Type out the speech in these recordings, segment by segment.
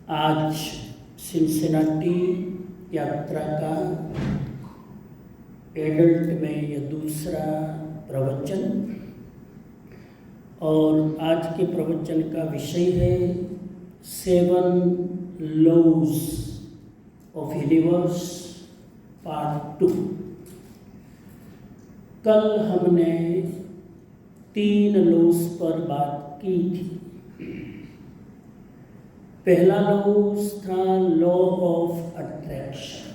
आज सिनसिनाटी यात्रा का एडल्ट में यह दूसरा प्रवचन और आज के प्रवचन का विषय है 7 लॉज ऑफ यूनिवर्स पार्ट 2। कल हमने 3 लॉज पर बात की थी। पहला लॉज था law of attraction.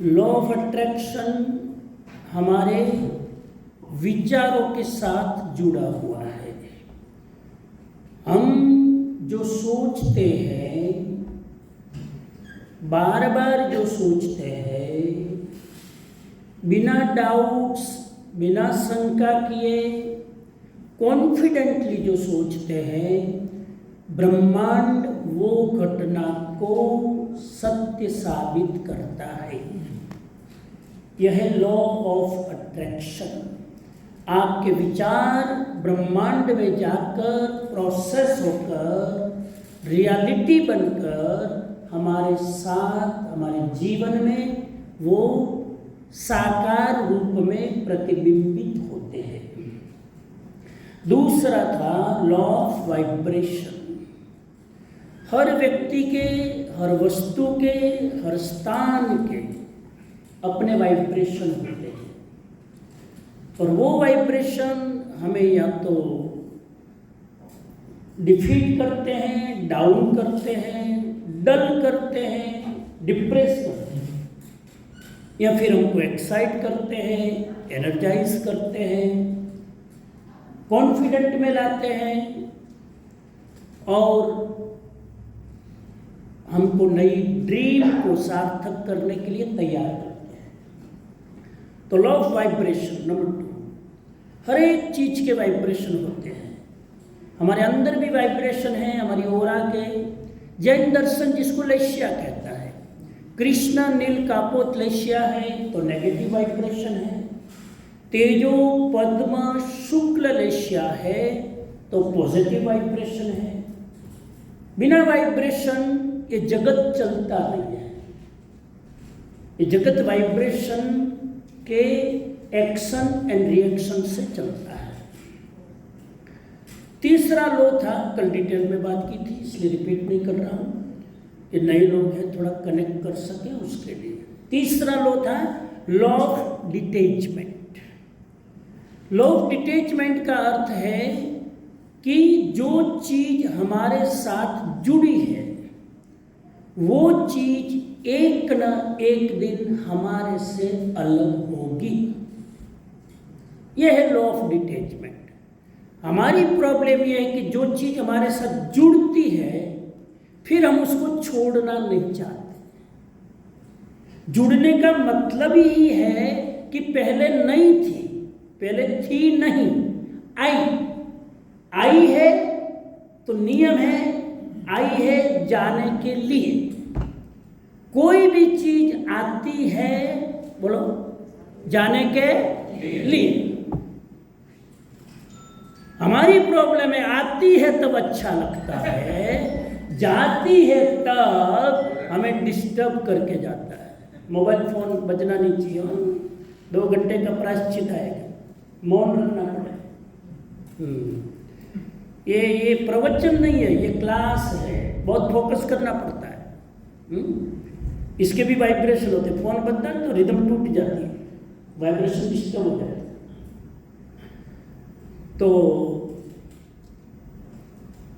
Law of attraction हमारे विचारों के साथ जुड़ा हुआ है। हम जो सोचते हैं, बार बार जो सोचते हैं, बिना डाउट्स, बिना शंका किए कॉन्फिडेंटली जो सोचते हैं, ब्रह्मांड वो घटना को सत्य साबित करता है। यह लॉ ऑफ अट्रैक्शन। आपके विचार ब्रह्मांड में जाकर प्रोसेस होकर रियलिटी बनकर हमारे साथ, हमारे जीवन में वो साकार रूप में प्रतिबिंबित होते हैं। दूसरा था लॉ ऑफ वाइब्रेशन। हर व्यक्ति के, हर वस्तु के, हर स्थान के अपने वाइब्रेशन होते हैं और वो वाइब्रेशन हमें या तो डिफीट करते हैं, डाउन करते हैं, डल करते हैं, डिप्रेस करते हैं, या फिर हमको एक्साइट करते हैं, एनर्जाइज करते हैं, कॉन्फिडेंट में लाते हैं और हमको नई ड्रीम को सार्थक करने के लिए तैयार करते हैं। तो लॉ ऑफ वाइब्रेशन नंबर 2। हर एक चीज के वाइब्रेशन होते हैं। हमारे अंदर भी वाइब्रेशन है, हमारी ओरा के। जैन दर्शन जिसको लेशिया कहता है, कृष्णा नील कापोत लेशिया है तो नेगेटिव वाइब्रेशन है। तेजो पद्म शुक्ल लेशिया है तो पॉजिटिव वाइब्रेशन है। बिना वाइब्रेशन ये जगत चलता नहीं है। ये जगत वाइब्रेशन के एक्शन एंड रिएक्शन से चलता है। तीसरा लॉ था, कल डिटेल में बात की थी इसलिए रिपीट नहीं कर रहा हूं, ये नए लोग हैं थोड़ा कनेक्ट कर सके उसके लिए। तीसरा लॉ था law of detachment. Law of detachment का अर्थ है कि जो चीज हमारे साथ जुड़ी है वो चीज एक न एक दिन हमारे से अलग होगी। यह है लॉ ऑफ डिटैचमेंट। हमारी प्रॉब्लम यह है कि जो चीज हमारे साथ जुड़ती है फिर हम उसको छोड़ना नहीं चाहते। जुड़ने का मतलब ही है कि पहले नहीं थी, पहले थी नहीं, आई है तो नियम है, आई है जाने के लिए। कोई भी चीज आती है, बोलो, जाने के लिए। हमारी प्रॉब्लम है आती है तब अच्छा लगता है, जाती है तब हमें डिस्टर्ब करके जाता है। मोबाइल फोन बजना नहीं चाहिए, 2 घंटे का प्रायश्चित आएगा, मौन रखना पड़ेगा। ये प्रवचन नहीं है, ये क्लास है, बहुत फोकस करना पड़ता है। इसके भी वाइब्रेशन होते हैं। फोन बजता है तो रिदम टूट जाती है, वाइब्रेशन डिस्टर्ब हो जाता है। तो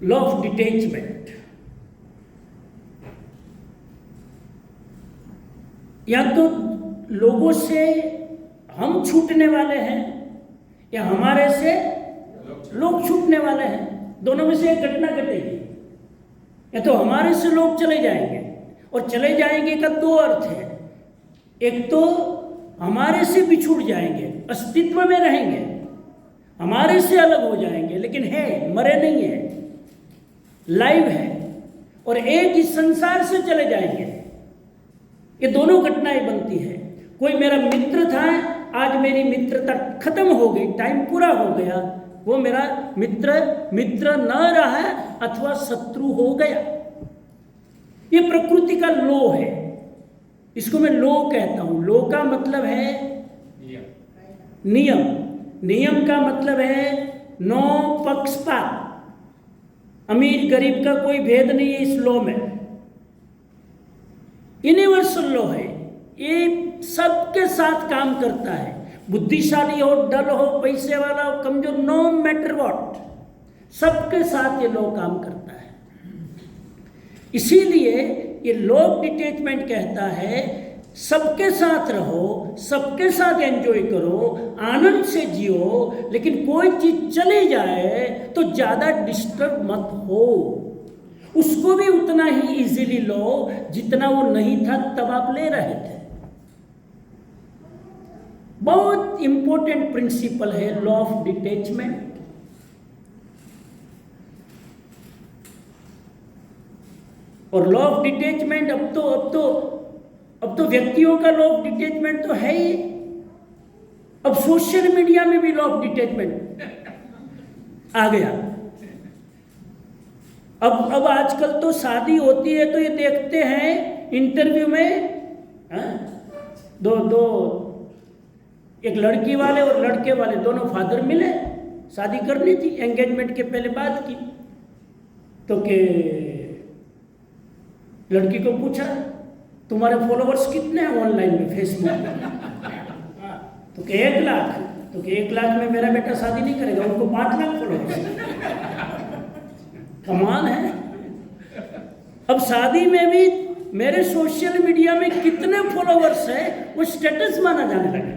लॉ ऑफ डिटैचमेंट, या तो लोगों से हम छूटने वाले हैं या हमारे से लोग छूटने वाले हैं। दोनों में से एक घटना घटेगी। या तो हमारे से लोग चले जाएंगे, और चले जाएंगे का 2 अर्थ है। एक तो हमारे से बिछुड़ जाएंगे, अस्तित्व में रहेंगे, हमारे से अलग हो जाएंगे लेकिन है, मरे नहीं है, लाइव है। और एक इस संसार से चले जाएंगे। ये दोनों घटनाएं बनती है। कोई मेरा मित्र था, आज मेरी मित्रता खत्म हो गई, टाइम पूरा हो गया, वो मेरा मित्र न रहा अथवा शत्रु हो गया। ये प्रकृति का लॉ है, इसको मैं लॉ कहता हूं। लॉ का मतलब है नियम, नियम का मतलब है नो पक्षपात, अमीर गरीब का कोई भेद नहीं है इस लॉ में। यूनिवर्सल लॉ है, ये सबके साथ काम करता है, बुद्धिशाली हो, डल हो, पैसे वाला हो, कमजोर, नो मैटर व्हाट, सबके साथ ये लॉ काम करता है। इसीलिए ये लॉ ऑफ डिटैचमेंट कहता है सबके साथ रहो, सबके साथ एंजॉय करो, आनंद से जियो, लेकिन कोई चीज चली जाए तो ज्यादा डिस्टर्ब मत हो। उसको भी उतना ही इजीली लो जितना वो नहीं था तब आप ले रहे थे। बहुत इंपॉर्टेंट प्रिंसिपल है लॉ ऑफ डिटैचमेंट। और लॉ ऑफ डिटैचमेंट अब तो व्यक्तियों का लॉ ऑफ डिटैचमेंट तो है ही, अब सोशल मीडिया में भी लॉ ऑफ डिटैचमेंट आ गया। अब आजकल तो शादी होती है तो ये देखते हैं इंटरव्यू में दो एक लड़की वाले और लड़के वाले दोनों फादर मिले, शादी करनी थी, एंगेजमेंट के पहले बात की तो के लड़की को पूछा तुम्हारे फॉलोवर्स कितने हैं ऑनलाइन में, फेसबुक में? तो के 1 लाख। तो के 1 लाख में मेरा बेटा शादी नहीं करेगा, उनको 5 लाख फॉलोवर्स। कमाल है। अब शादी में भी मेरे सोशल मीडिया में कितने फॉलोवर्स हैं वो स्टेटस माना जाने लगा,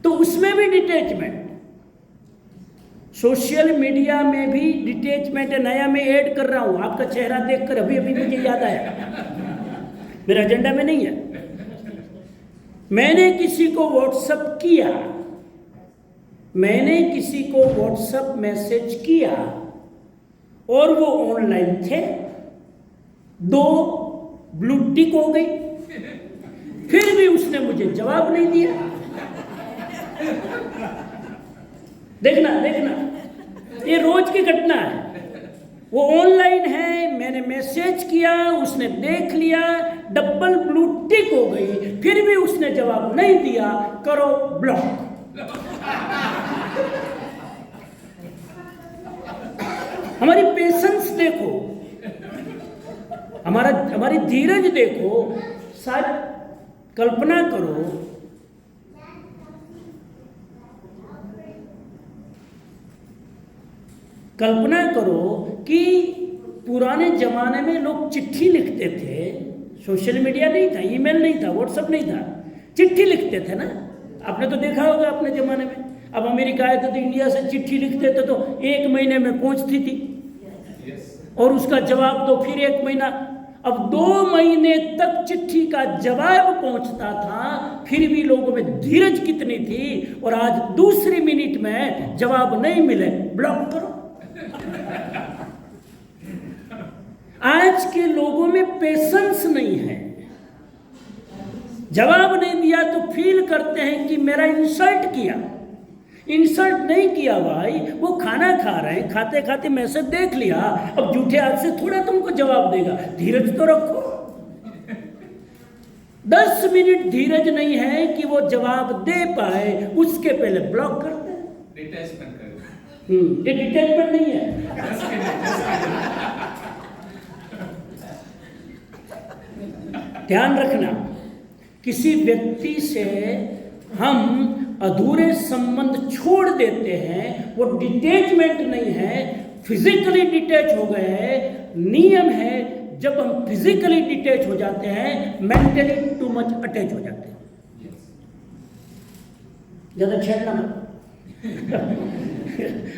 तो उसमें भी डिटैचमेंट। सोशल मीडिया में भी डिटैचमेंट है, नया मैं ऐड कर रहा हूं, आपका चेहरा देखकर अभी अभी मुझे याद आया, मेरा एजेंडा में नहीं है। मैंने किसी को व्हाट्सएप किया, मैंने किसी को व्हाट्सएप मैसेज किया और वो ऑनलाइन थे, 2 ब्लू टिक हो गई, फिर भी उसने मुझे जवाब नहीं दिया। देखना ये रोज की घटना है। वो ऑनलाइन है, मैंने मैसेज किया, उसने देख लिया, डबल ब्लू टिक हो गई, फिर भी उसने जवाब नहीं दिया, करो ब्लॉक। हमारी पेशेंस देखो, हमारी धीरज देखो। शायद कल्पना करो कि पुराने जमाने में लोग चिट्ठी लिखते थे, सोशल मीडिया नहीं था, ईमेल नहीं था, व्हाट्सएप नहीं था, चिट्ठी लिखते थे ना। आपने तो देखा होगा अपने जमाने में। अब अमेरिका आए थे तो इंडिया से चिट्ठी लिखते थे तो 1 महीने में पहुंचती थी, और उसका जवाब दो फिर 1 महीना। अब 2 महीने तक चिट्ठी का जवाब पहुंचता था, फिर भी लोगों में धीरज कितनी थी, और आज दूसरी मिनट में जवाब नहीं मिले ब्लॉक करो। आज के लोगों में पेशेंस नहीं है, जवाब नहीं दिया तो फील करते हैं कि मेरा इंसल्ट किया। इंसल्ट नहीं किया भाई, वो खाना खा रहे हैं, खाते खाते मैसेज देख लिया, अब झूठे हाथ से थोड़ा तुमको जवाब देगा, धीरज तो रखो। 10 मिनट धीरज नहीं है कि वो जवाब दे पाए, उसके पहले ब्लॉक करते हैं। ये डिटैचमेंट नहीं है। ध्यान रखना, किसी व्यक्ति से हम अधूरे संबंध छोड़ देते हैं, वो डिटैचमेंट नहीं है, फिजिकली डिटैच हो गए हैं। नियम है, जब हम फिजिकली डिटैच हो जाते हैं, मेंटली टू मच अटैच हो जाते हैं। ज्यादा छेड़ना मत।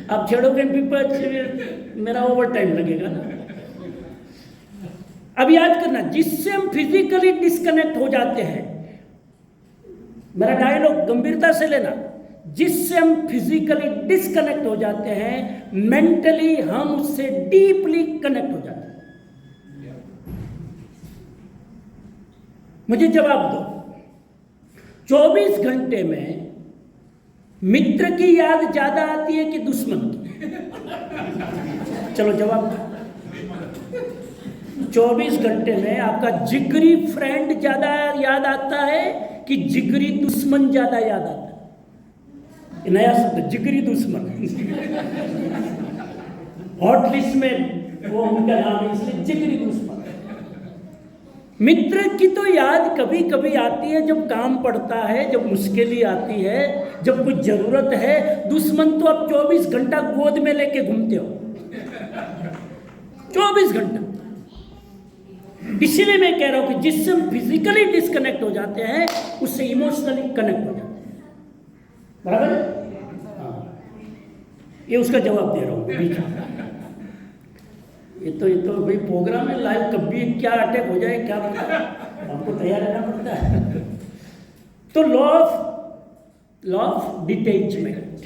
आप छेड़ोगे मेरा ओवर टाइम लगेगा ना। अब याद करना, जिससे हम फिजिकली डिस्कनेक्ट हो जाते हैं, मेरा डायलॉग गंभीरता से लेना, जिससे हम फिजिकली डिस्कनेक्ट हो जाते हैं, मेंटली हम उससे डीपली कनेक्ट हो जाते हैं। मुझे जवाब दो, 24 घंटे में मित्र की याद ज्यादा आती है कि दुश्मन की? चलो जवाब। 24 घंटे में आपका जिगरी फ्रेंड ज्यादा याद आता है कि जिगरी दुश्मन ज्यादा याद आता है? ये नया शब्द, जिगरी दुश्मन। हॉट लिस्ट में वो उनका नाम है, इसलिए जिगरी दुश्मन। मित्र की तो याद कभी कभी आती है जब काम पड़ता है, जब मुश्किल आती है, जब कुछ जरूरत है। दुश्मन तो आप 24 घंटा गोद में लेके घूमते हो, 24 घंटा। इसीलिए मैं कह रहा हूं कि जिससे हम फिजिकली डिस्कनेक्ट हो जाते हैं उससे इमोशनली कनेक्ट हो जाते हैं। बराबर? ये उसका जवाब दे रहा हूं बीच में। ये तो भाई प्रोग्राम है लाइव, कभी क्या अटैक हो जाए क्या पता, हमको तैयार रहना पड़ता है। तो लॉ ऑफ डिटैचमेंट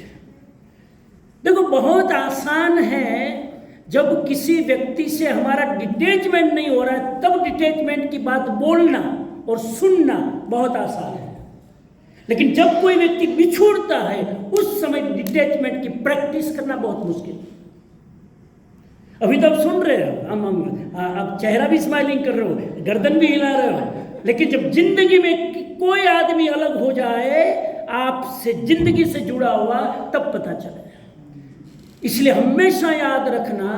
देखो बहुत आसान है। जब किसी व्यक्ति से हमारा डिटैचमेंट नहीं हो रहा है तब डिटैचमेंट की बात बोलना और सुनना बहुत आसान है। लेकिन जब कोई व्यक्ति बिछुड़ता है उस समय डिटैचमेंट की प्रैक्टिस करना बहुत मुश्किल है। अभी तो आप सुन रहे हो, आप चेहरा भी स्माइलिंग कर रहे हो, गर्दन भी हिला रहे हो, लेकिन जब जिंदगी में कोई आदमी अलग हो जाए आपसे, जिंदगी से जुड़ा हुआ, तब पता चले। इसलिए हमेशा याद रखना,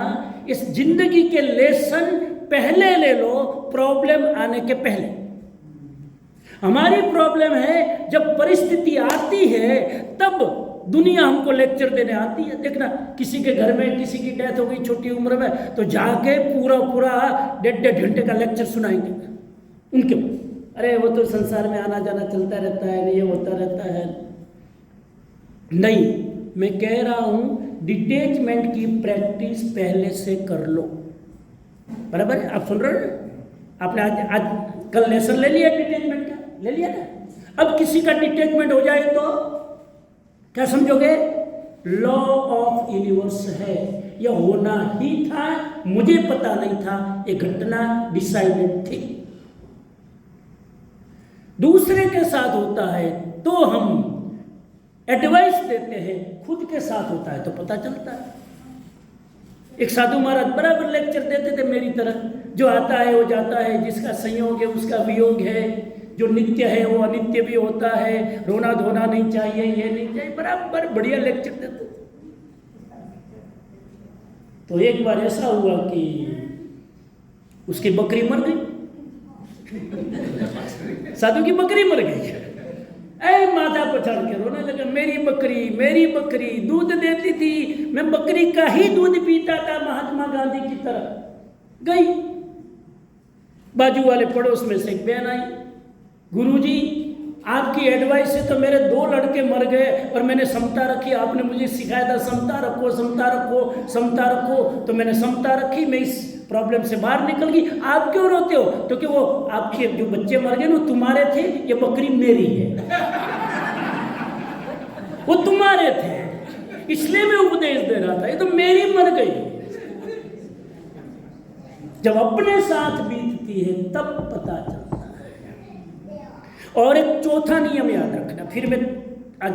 इस जिंदगी के लेसन पहले ले लो प्रॉब्लम आने के पहले। हमारी प्रॉब्लम है जब परिस्थिति आती है तब दुनिया हमको लेक्चर देने आती है। देखना किसी के घर में किसी की डेथ हो गई छोटी उम्र में, तो जाके पूरा 1.5 घंटे का लेक्चर सुनाएंगे उनके। अरे वो तो संसार में आना जाना चलता रहता है, ये होता रहता है। नहीं, मैं कह रहा हूं डिटैचमेंट की प्रैक्टिस पहले से कर लो। बराबर है? आप सुन रहे हो? आपने आज कल लेसन ले लिया डिटैचमेंट का, ले लिया ना। अब किसी का डिटैचमेंट हो जाए तो क्या समझोगे? लॉ ऑफ यूनिवर्स है, यह होना ही था, मुझे पता नहीं था, ये घटना डिसाइडेड थी। दूसरे के साथ होता है तो हम एडवाइस देते हैं, खुद के साथ होता है तो पता चलता है। एक साधु महाराज बराबर लेक्चर देते थे मेरी तरह, जो आता है वो जाता है, जिसका संयोग है उसका वियोग है, जो नित्य है वो अनित्य भी होता है, रोना धोना नहीं चाहिए, ये नहीं चाहिए, बराबर बढ़िया लेक्चर देते। तो एक बार ऐसा हुआ कि उसकी बकरी मर गई। साधु की बकरी मर गई। ऐ माथा पछाड़ के रोने लगा, मेरी बकरी दूध देती थी, मैं बकरी का ही दूध पीता था महात्मा गांधी की तरह। गई। बाजू वाले पड़ोस में से एक बहन आई, गुरुजी आपकी एडवाइस से तो मेरे 2 लड़के मर गए और मैंने समता रखी, आपने मुझे सिखाया था समता रखो समता रखो समता रखो, तो मैंने समता रखी, मैं इस प्रॉब्लम से बाहर निकल गई। आप क्यों रोते हो? क्योंकि वो आपके जो बच्चे मर गए वो तुम्हारे थे, ये बकरी मेरी है। वो तुम्हारे थे इसलिए मैं उपदेश दे रहा था, ये तो मेरी मर गई। जब अपने साथ बीतती है तब पता चलता है। और एक चौथा नियम याद रखना, फिर मैं आज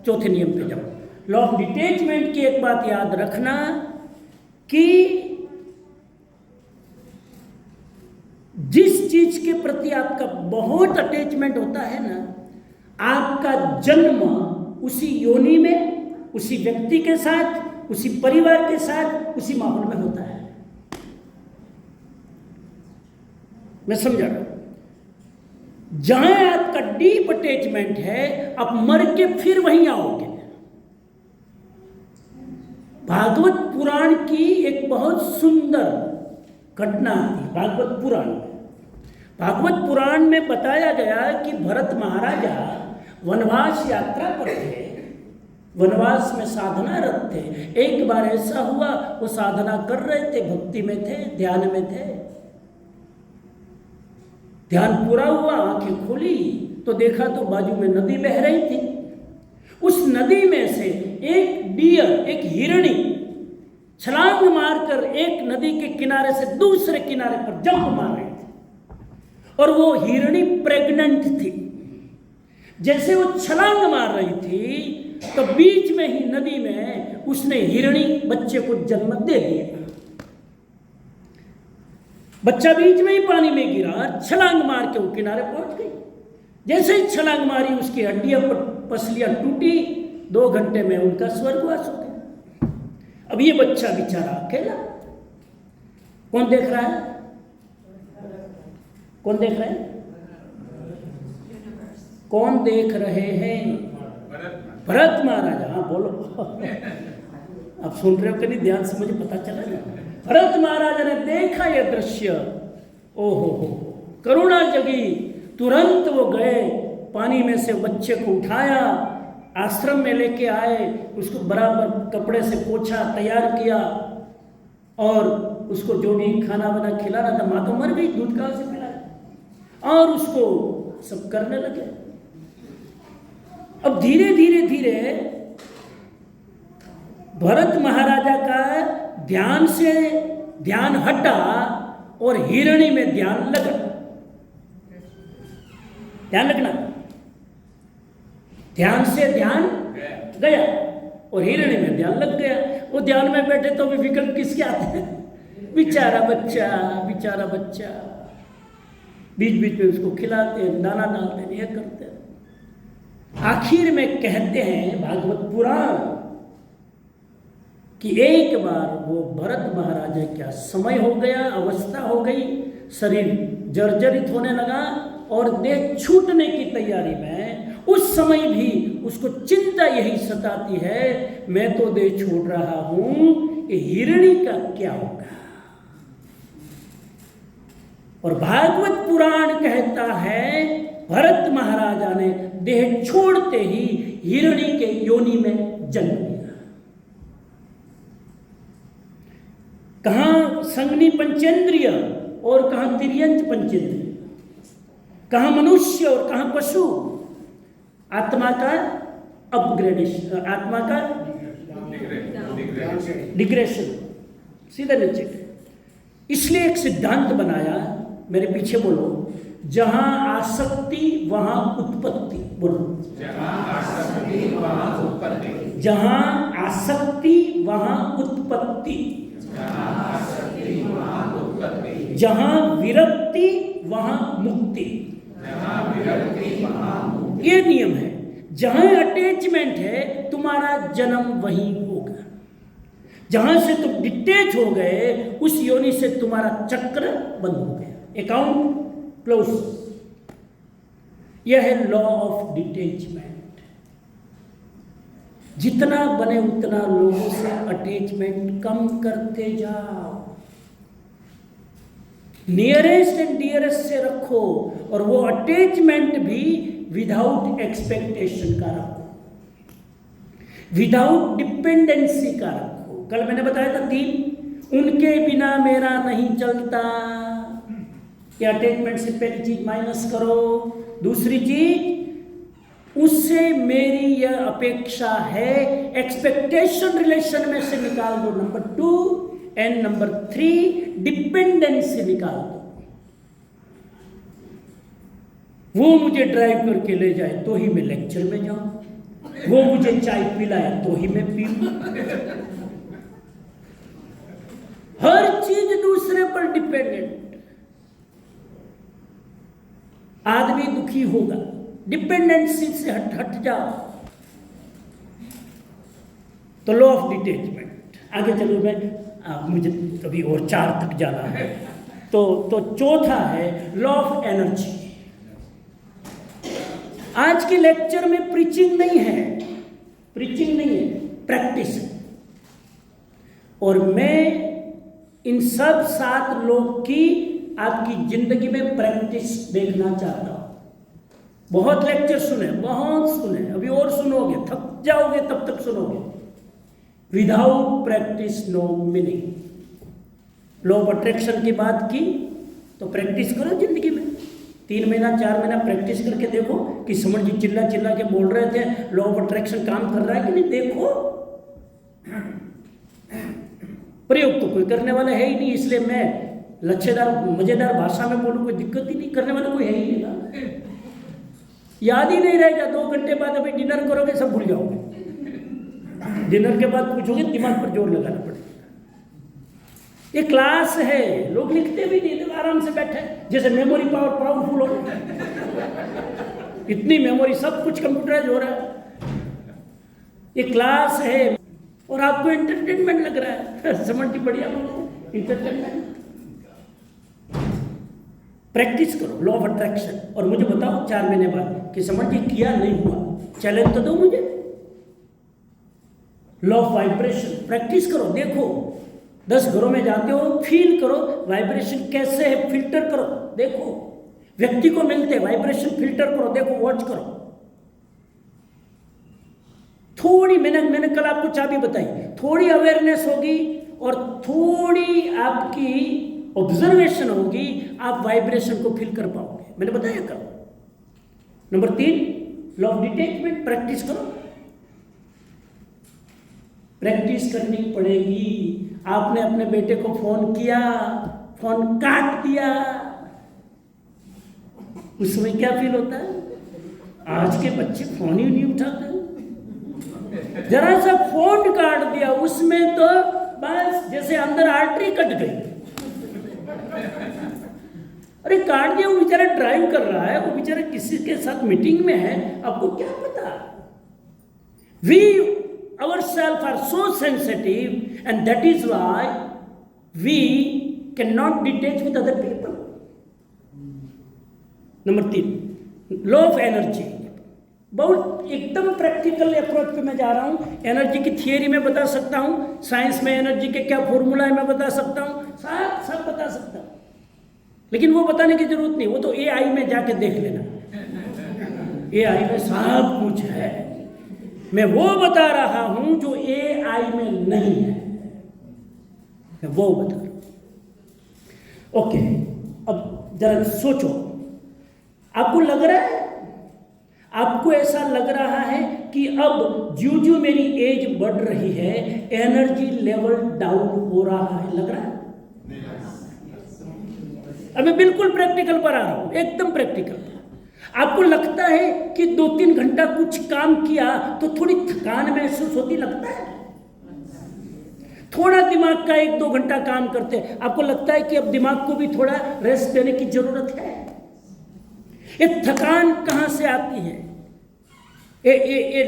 चौथे नियम पे जाऊं। लॉ ऑफ डिटैचमेंट की एक बात याद रखना कि जिस चीज के प्रति आपका बहुत अटैचमेंट होता है ना, आपका जन्म उसी योनि में, उसी व्यक्ति के साथ, उसी परिवार के साथ, उसी माहौल में होता है। मैं समझा रहा हूं। जहां आपका डीप अटैचमेंट है आप मर के फिर वहीं आओगे। भागवत पुराण की एक बहुत सुंदर घटना थी। भागवत पुराण में बताया गया कि भरत महाराजा वनवास यात्रा पर थे, वनवास में साधना रत थे। एक बार ऐसा हुआ वो साधना कर रहे थे, भक्ति में थे, ध्यान में थे। ध्यान पूरा हुआ, आंखें खोली तो देखा तो बाजू में नदी बह रही थी। उस नदी में से एक डियर, एक हिरणी छलांग मारकर एक नदी के किनारे से दूसरे किनारे पर जंप मार रही थी और वो हिरणी प्रेग्नेंट थी। जैसे वो छलांग मार रही थी तो बीच में ही नदी में उसने हिरणी बच्चे को जन्म दे दिया। बच्चा बीच में ही पानी में गिरा, छलांग मार के वो किनारे पहुंच गई। जैसे ही छलांग मारी उसकी हड्डियां पसलियां टूटी, 2 घंटे में उनका स्वर्गवास हो गया। अब ये बच्चा बेचारा अकेला, कौन देख रहा है? कौन देख रहे हैं? कौन देख रहे हैं? भरत महाराजा। हाँ बोलो, आप सुन रहे हो कि नहीं? ध्यान से, मुझे पता चला ना। भरत महाराजा ने देखा यह दृश्य, ओहो हो, करुणा जगी। तुरंत वो गए, पानी में से बच्चे को उठाया, आश्रम में लेके आए, उसको बराबर कपड़े से पोछा, तैयार किया, और उसको जो भी खाना बना खिलाना था, माँ तो मर गई, दूध कहाँ से पिलाया, और उसको सब करने लगे। अब धीरे धीरे धीरे भरत महाराजा का ध्यान से ध्यान हटा और हिरणी में ध्यान लगा। ध्यान लगना, ध्यान से ध्यान गया और हिरणी में ध्यान लग गया। वो ध्यान में बैठे तो भी विकल्प किसके आते हैं? बेचारा बच्चा, बेचारा बच्चा। बीच बीच में उसको खिलाते हैं, दाना डालते हैं, यह करते हैं। आखिर में कहते हैं भागवत पुराण कि एक बार वो भरत महाराजा का समय हो गया, अवस्था हो गई, शरीर जर्जरित होने लगा और देह छूटने की तैयारी में। उस समय भी उसको चिंता यही सताती है, मैं तो देह छोड़ रहा हूं, ये हिरणी का क्या होगा। और भागवत पुराण कहता है भरत महाराजा ने देह छोड़ते ही हिरणी के योनि में जन्म लिया। कहां संगनी पंचेंद्रिय और कहां तिर्यंत पंचेंद्रिय, कहां मनुष्य और कहां पशु। आत्मा का अपग्रेडेशन, आत्मा का डिग्रेशन, सीधा नीचे। इसलिए एक सिद्धांत बनाया, मेरे पीछे बोलो, जहां आसक्ति वहां उत्पत्ति। बोलो, जहां आसक्ति वहां उत्पत्ति, जहां आसक्ति वहां उत्पत्ति, जहां आसक्ति वहां उत्पत्ति, जहां विरक्ति वहां मुक्ति, जहां विरक्ति वहां मुक्ति। ये नियम है, जहां अटैचमेंट है तुम्हारा जन्म वहीं होगा। जहां से तुम डिटैच हो गए उस योनि से तुम्हारा चक्र बंद हो गया, अकाउंट क्लोज। यह है लॉ ऑफ डिटैचमेंट। जितना बने उतना लोगों से अटैचमेंट कम करते जाओ, नियरेस्ट एंड डियरेस्ट से रखो, और वो अटैचमेंट भी विदाउट एक्सपेक्टेशन का रखो, विदाउट डिपेंडेंसी का रखो। कल मैंने बताया था 3, उनके बिना मेरा नहीं चलता। ये अटैचमेंट से पहली चीज माइनस करो। दूसरी चीज, उससे मेरी यह अपेक्षा है, एक्सपेक्टेशन रिलेशन में से निकाल दो, नंबर 2, एंड नंबर 3 डिपेंडेंसी निकाल दो। वो मुझे ड्राइव करके ले जाए तो ही मैं लेक्चर में जाऊं, वो मुझे चाय पिलाए तो ही मैं पीऊं। हर चीज दूसरे पर डिपेंडेंट। आदमी दुखी होगा, डिपेंडेंसी से हट जाओ। तो लॉ ऑफ डिटैचमेंट। आगे चलो, मैं मुझे अभी और 4 तक जाना है। तो चौथा है लॉ ऑफ एनर्जी। आज के लेक्चर में प्रीचिंग नहीं है, प्रीचिंग नहीं है, प्रैक्टिस है। और मैं इन सब 7 लोग की आपकी जिंदगी में प्रैक्टिस देखना चाहता हूं। बहुत लेक्चर सुने, बहुत सुने, अभी और सुनोगे, थक जाओगे तब तक सुनोगे। Without practice no meaning. Law of attraction की बात की तो प्रैक्टिस करो जिंदगी में। 3 महीना 4 महीना प्रैक्टिस करके देखो कि समझ जी चिल्ला चिल्ला के बोल रहे थे लॉ ऑफ अट्रैक्शन काम कर रहा है कि नहीं। देखो, प्रयोग तो कोई करने वाला है ही नहीं, इसलिए मैं लच्छेदार मजेदार भाषा में बोलूं, कोई दिक्कत ही नहीं, करने वाला कोई है ही नहीं ना। याद ही नहीं रहेगा, 2 घंटे बाद अभी डिनर करोगे सब भूल जाओगे। डिनर के बाद पूछोगे दिमाग पर जोर लगाना पड़ेगा। ये क्लास है, लोग लिखते भी नहीं, तो आराम से बैठे, जैसे मेमोरी पावरफुल हो, इतनी मेमोरी, सब कुछ कंप्यूटराइज हो रहा है। ये क्लास है और आपको एंटरटेनमेंट लग रहा है। समझ की बढ़िया बोलो, एंटरटेनमेंट। प्रैक्टिस करो लॉ ऑफ अट्रैक्शन और मुझे बताओ 4 महीने बाद कि समझ जी किया नहीं हुआ, चैलेंज तो दो मुझे। लॉ ऑफ वाइब्रेशन प्रैक्टिस करो, देखो 10 घरों में जाते हो, फील करो वाइब्रेशन कैसे है, फिल्टर करो, देखो व्यक्ति को मिलते वाइब्रेशन फिल्टर करो, देखो, वॉच करो। थोड़ी मैंने कल आपको चाबी बताई, थोड़ी अवेयरनेस होगी और थोड़ी आपकी ऑब्जर्वेशन होगी, आप वाइब्रेशन को फील कर पाओगे। मैंने बताया कल। Number 3 law of detachment, practice करो, प्रैक्टिस करनी पड़ेगी। आपने अपने बेटे को फोन किया, फोन काट दिया, उसमें क्या फील होता है? आज के बच्चे फोन ही नहीं उठाते। जरा सा फोन काट दिया उसमें तो बस जैसे अंदर आर्टरी कट गई। अरे काट दिया, वो बेचारा ड्राइव कर रहा है, वो बेचारा किसी के साथ मीटिंग में है, आपको क्या पता। We ourselves are so sensitive and that is why we cannot detach with other people. Number 3 law of energy, बहुत एकदम प्रैक्टिकल अप्रोच पे मैं जा रहा हूँ। एनर्जी की थियरी में बता सकता हूँ, साइंस में एनर्जी के क्या फॉर्मूला है मैं बता सकता हूँ, सब बता सकता हूँ, लेकिन वो बताने की जरूरत नहीं, वो तो AI में जाके देख लेना, AI में सब कुछ है। मैं वो बता रहा हूं जो AI में नहीं है, मैं वो बता रहा हूं। ओके, अब जरा सोचो, आपको लग रहा है, आपको ऐसा लग रहा है कि अब जो मेरी एज बढ़ रही है एनर्जी लेवल डाउन हो रहा है, लग रहा है? अब मैं बिल्कुल प्रैक्टिकल पर आ रहा हूं, एकदम प्रैक्टिकल। आपको लगता है कि 2-3 घंटा कुछ काम किया तो थोड़ी थकान महसूस होती, लगता है? थोड़ा दिमाग का 1-2 घंटा काम करते आपको लगता है कि अब दिमाग को भी थोड़ा रेस्ट देने की जरूरत है? ये थकान कहां से आती है? ये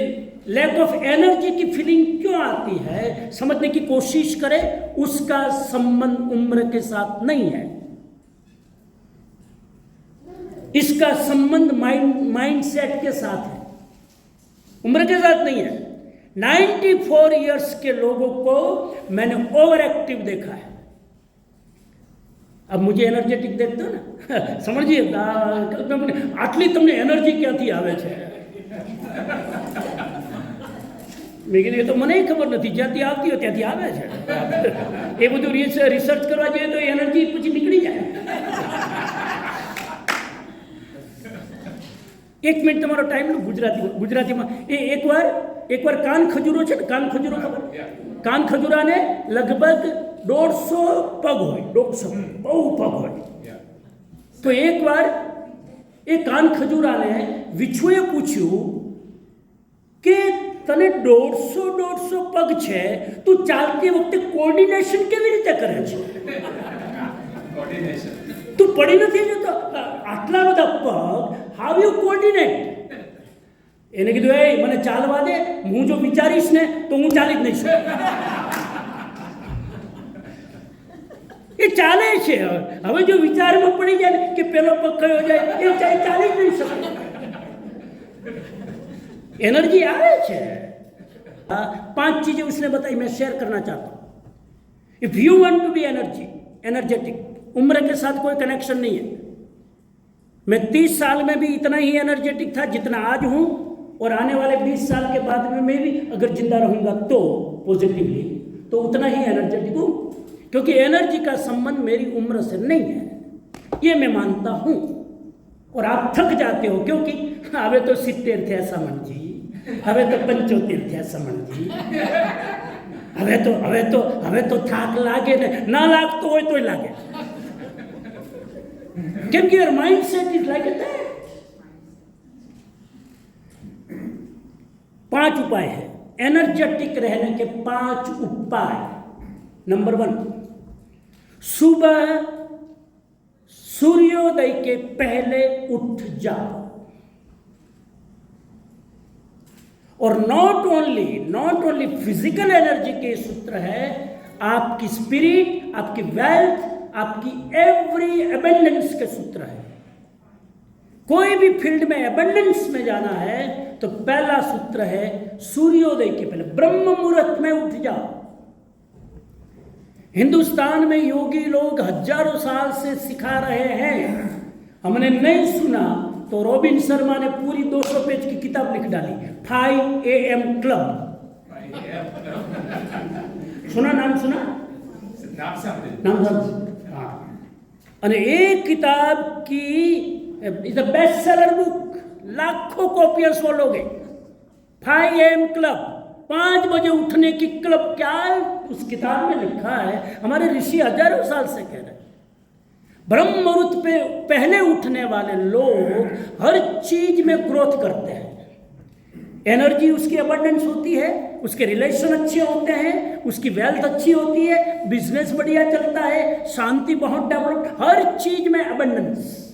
लैक ऑफ एनर्जी की फीलिंग क्यों आती है, समझने की कोशिश करें। उसका संबंध उम्र के साथ नहीं है, इसका संबंध माइंड सेट के साथ है, उम्र के साथ नहीं है। 94 इयर्स के लोगों को मैंने ओवर एक्टिव देखा है। अब मुझे एनर्जेटिक देखते हो ना, समझिए आटली तुमने एनर्जी क्या थी आवे छे, लेकिन ये तो મને ખબર નથી, જ્યાંથી આવતી હોય ત્યાંથી આવે છે। એ બધું રિસર્ચ કરવા જોઈએ તો એનર્જી પછી નીકળી જાય। 1 મિનિટ તમારો ટાઈમ લો। ગુજરાતીમાં એક વાર કાન ખજૂરો છે ને, કાન ખજૂરો ખબર? કાન ખજૂરાને લગભગ 150 પગ હોય, 150 બહુ પગ હોય। તો એકવાર એ કાન ખજૂરાને વિછુએ પૂછ્યું કે તને 150 પગ છે, તું ચાલતી વખતે કોર્ડિનેશન કેવી રીતે કરે છે? તું પડી નથી જતો, આટલા બધા પગ, હાઉ યુ કોર્ડિનેટ? એને કીધું, એ મને ચાલવા દે, હું જો વિચારીશ ને તો હું ચાલી જ નહીં શકું। એ ચાલે છે, હવે જો વિચારમાં પડી જાય ને કે પેલો પગ કયો જાય, એ ચાલી જ નહીં શકે। एनर्जी आवे छे। 5 चीजें उसने बताई, मैं शेयर करना चाहता हूँ। If you want to be energetic, उम्र के साथ कोई कनेक्शन नहीं है। मैं 30 साल में भी इतना ही एनर्जेटिक था जितना आज हूँ, और आने वाले 20 साल के बाद में मैं भी अगर जिंदा रहूंगा तो पॉजिटिवली तो उतना ही एनर्जेटिक हूँ, क्योंकि एनर्जी का संबंध मेरी उम्र से नहीं है, ये मैं मानता हूँ। और आप थक जाते हो, क्योंकि हमें तो 70 थे समझ जी, हमें तो 75 थे समझ जी, हमें तो थाक लागे ना लागतो होय तो लागे, क्योंकि your mind set is like that. 5 उपाय है एनर्जेटिक रहने के 5 उपाय। नंबर 1, सुबह सूर्योदय के पहले उठ जाओ। और नॉट ओनली फिजिकल एनर्जी के सूत्र है, आपकी स्पिरिट, आपकी वेल्थ, आपकी एवरी एबंडेंस के सूत्र है। कोई भी फील्ड में एबंडेंस में जाना है तो पहला सूत्र है सूर्योदय के पहले, ब्रह्म मुहूर्त में उठ जाओ। हिंदुस्तान में योगी लोग हजारों साल से सिखा रहे हैं, हमने नहीं सुना तो रॉबिन शर्मा ने पूरी 200 पेज की किताब लिख डाली, 5 AM क्लब। सुना, नाम सुना? नाम हाँ। और एक किताब की is the best seller book, लाखों कॉपियां सोल्ड हो गई। 5 AM क्लब, 5 बजे उठने की क्लब। क्या उस किताब में लिखा है? हमारे ऋषि हजारों साल से कह रहे हैं, ब्रह्म मुहूर्त पे पहले उठने वाले लोग हर चीज में ग्रोथ करते हैं। एनर्जी उसकी अबंडेंस होती है, उसके रिलेशन अच्छे होते हैं, उसकी वेल्थ अच्छी होती है, बिजनेस बढ़िया चलता है, शांति बहुत डेवलप, हर चीज में अबंडेंस।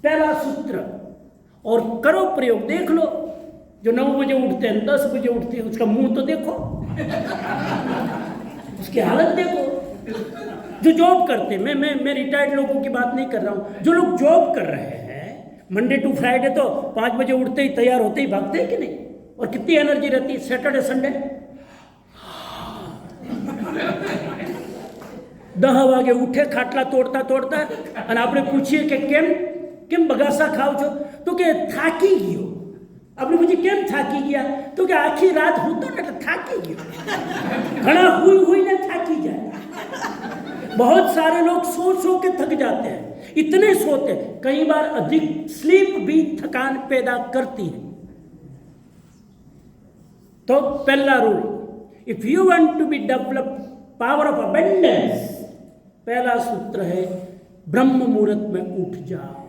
पहला सूत्र। और करो प्रयोग, देख लो जो 9 बजे उठते हैं, 10 बजे उठते हैं, उसका मुंह तो देखो, उसकी हालत देखो। जो जॉब करते हैं, मैं रिटायर्ड लोगों की बात नहीं कर रहा हूं, जो लोग जॉब कर रहे हैं मंडे टू फ्राइडे तो 5 बजे उठते ही तैयार होते ही भागते हैं कि नहीं? और कितनी एनर्जी रहती है सैटरडे संडे? 10 वागे उठे खाटला तोड़ता तोड़ता, और आपने पूछिए कि केम बगासा खाओ छो, तो के थाकी गयो। आपने मुझे केम थाकी गया, तो कि आखी रात हूँ तो ना थाकी गयो, घना हुई ने थाकी जाए। बहुत सारे लोग सो के थक जाते हैं, इतने सोते, कई बार अधिक स्लीप भी थकान पैदा करती है। तो पहला rule, if you want to be develop power of abundance, पहला सूत्र है ब्रह्म मुहूर्त में उठ जाओ।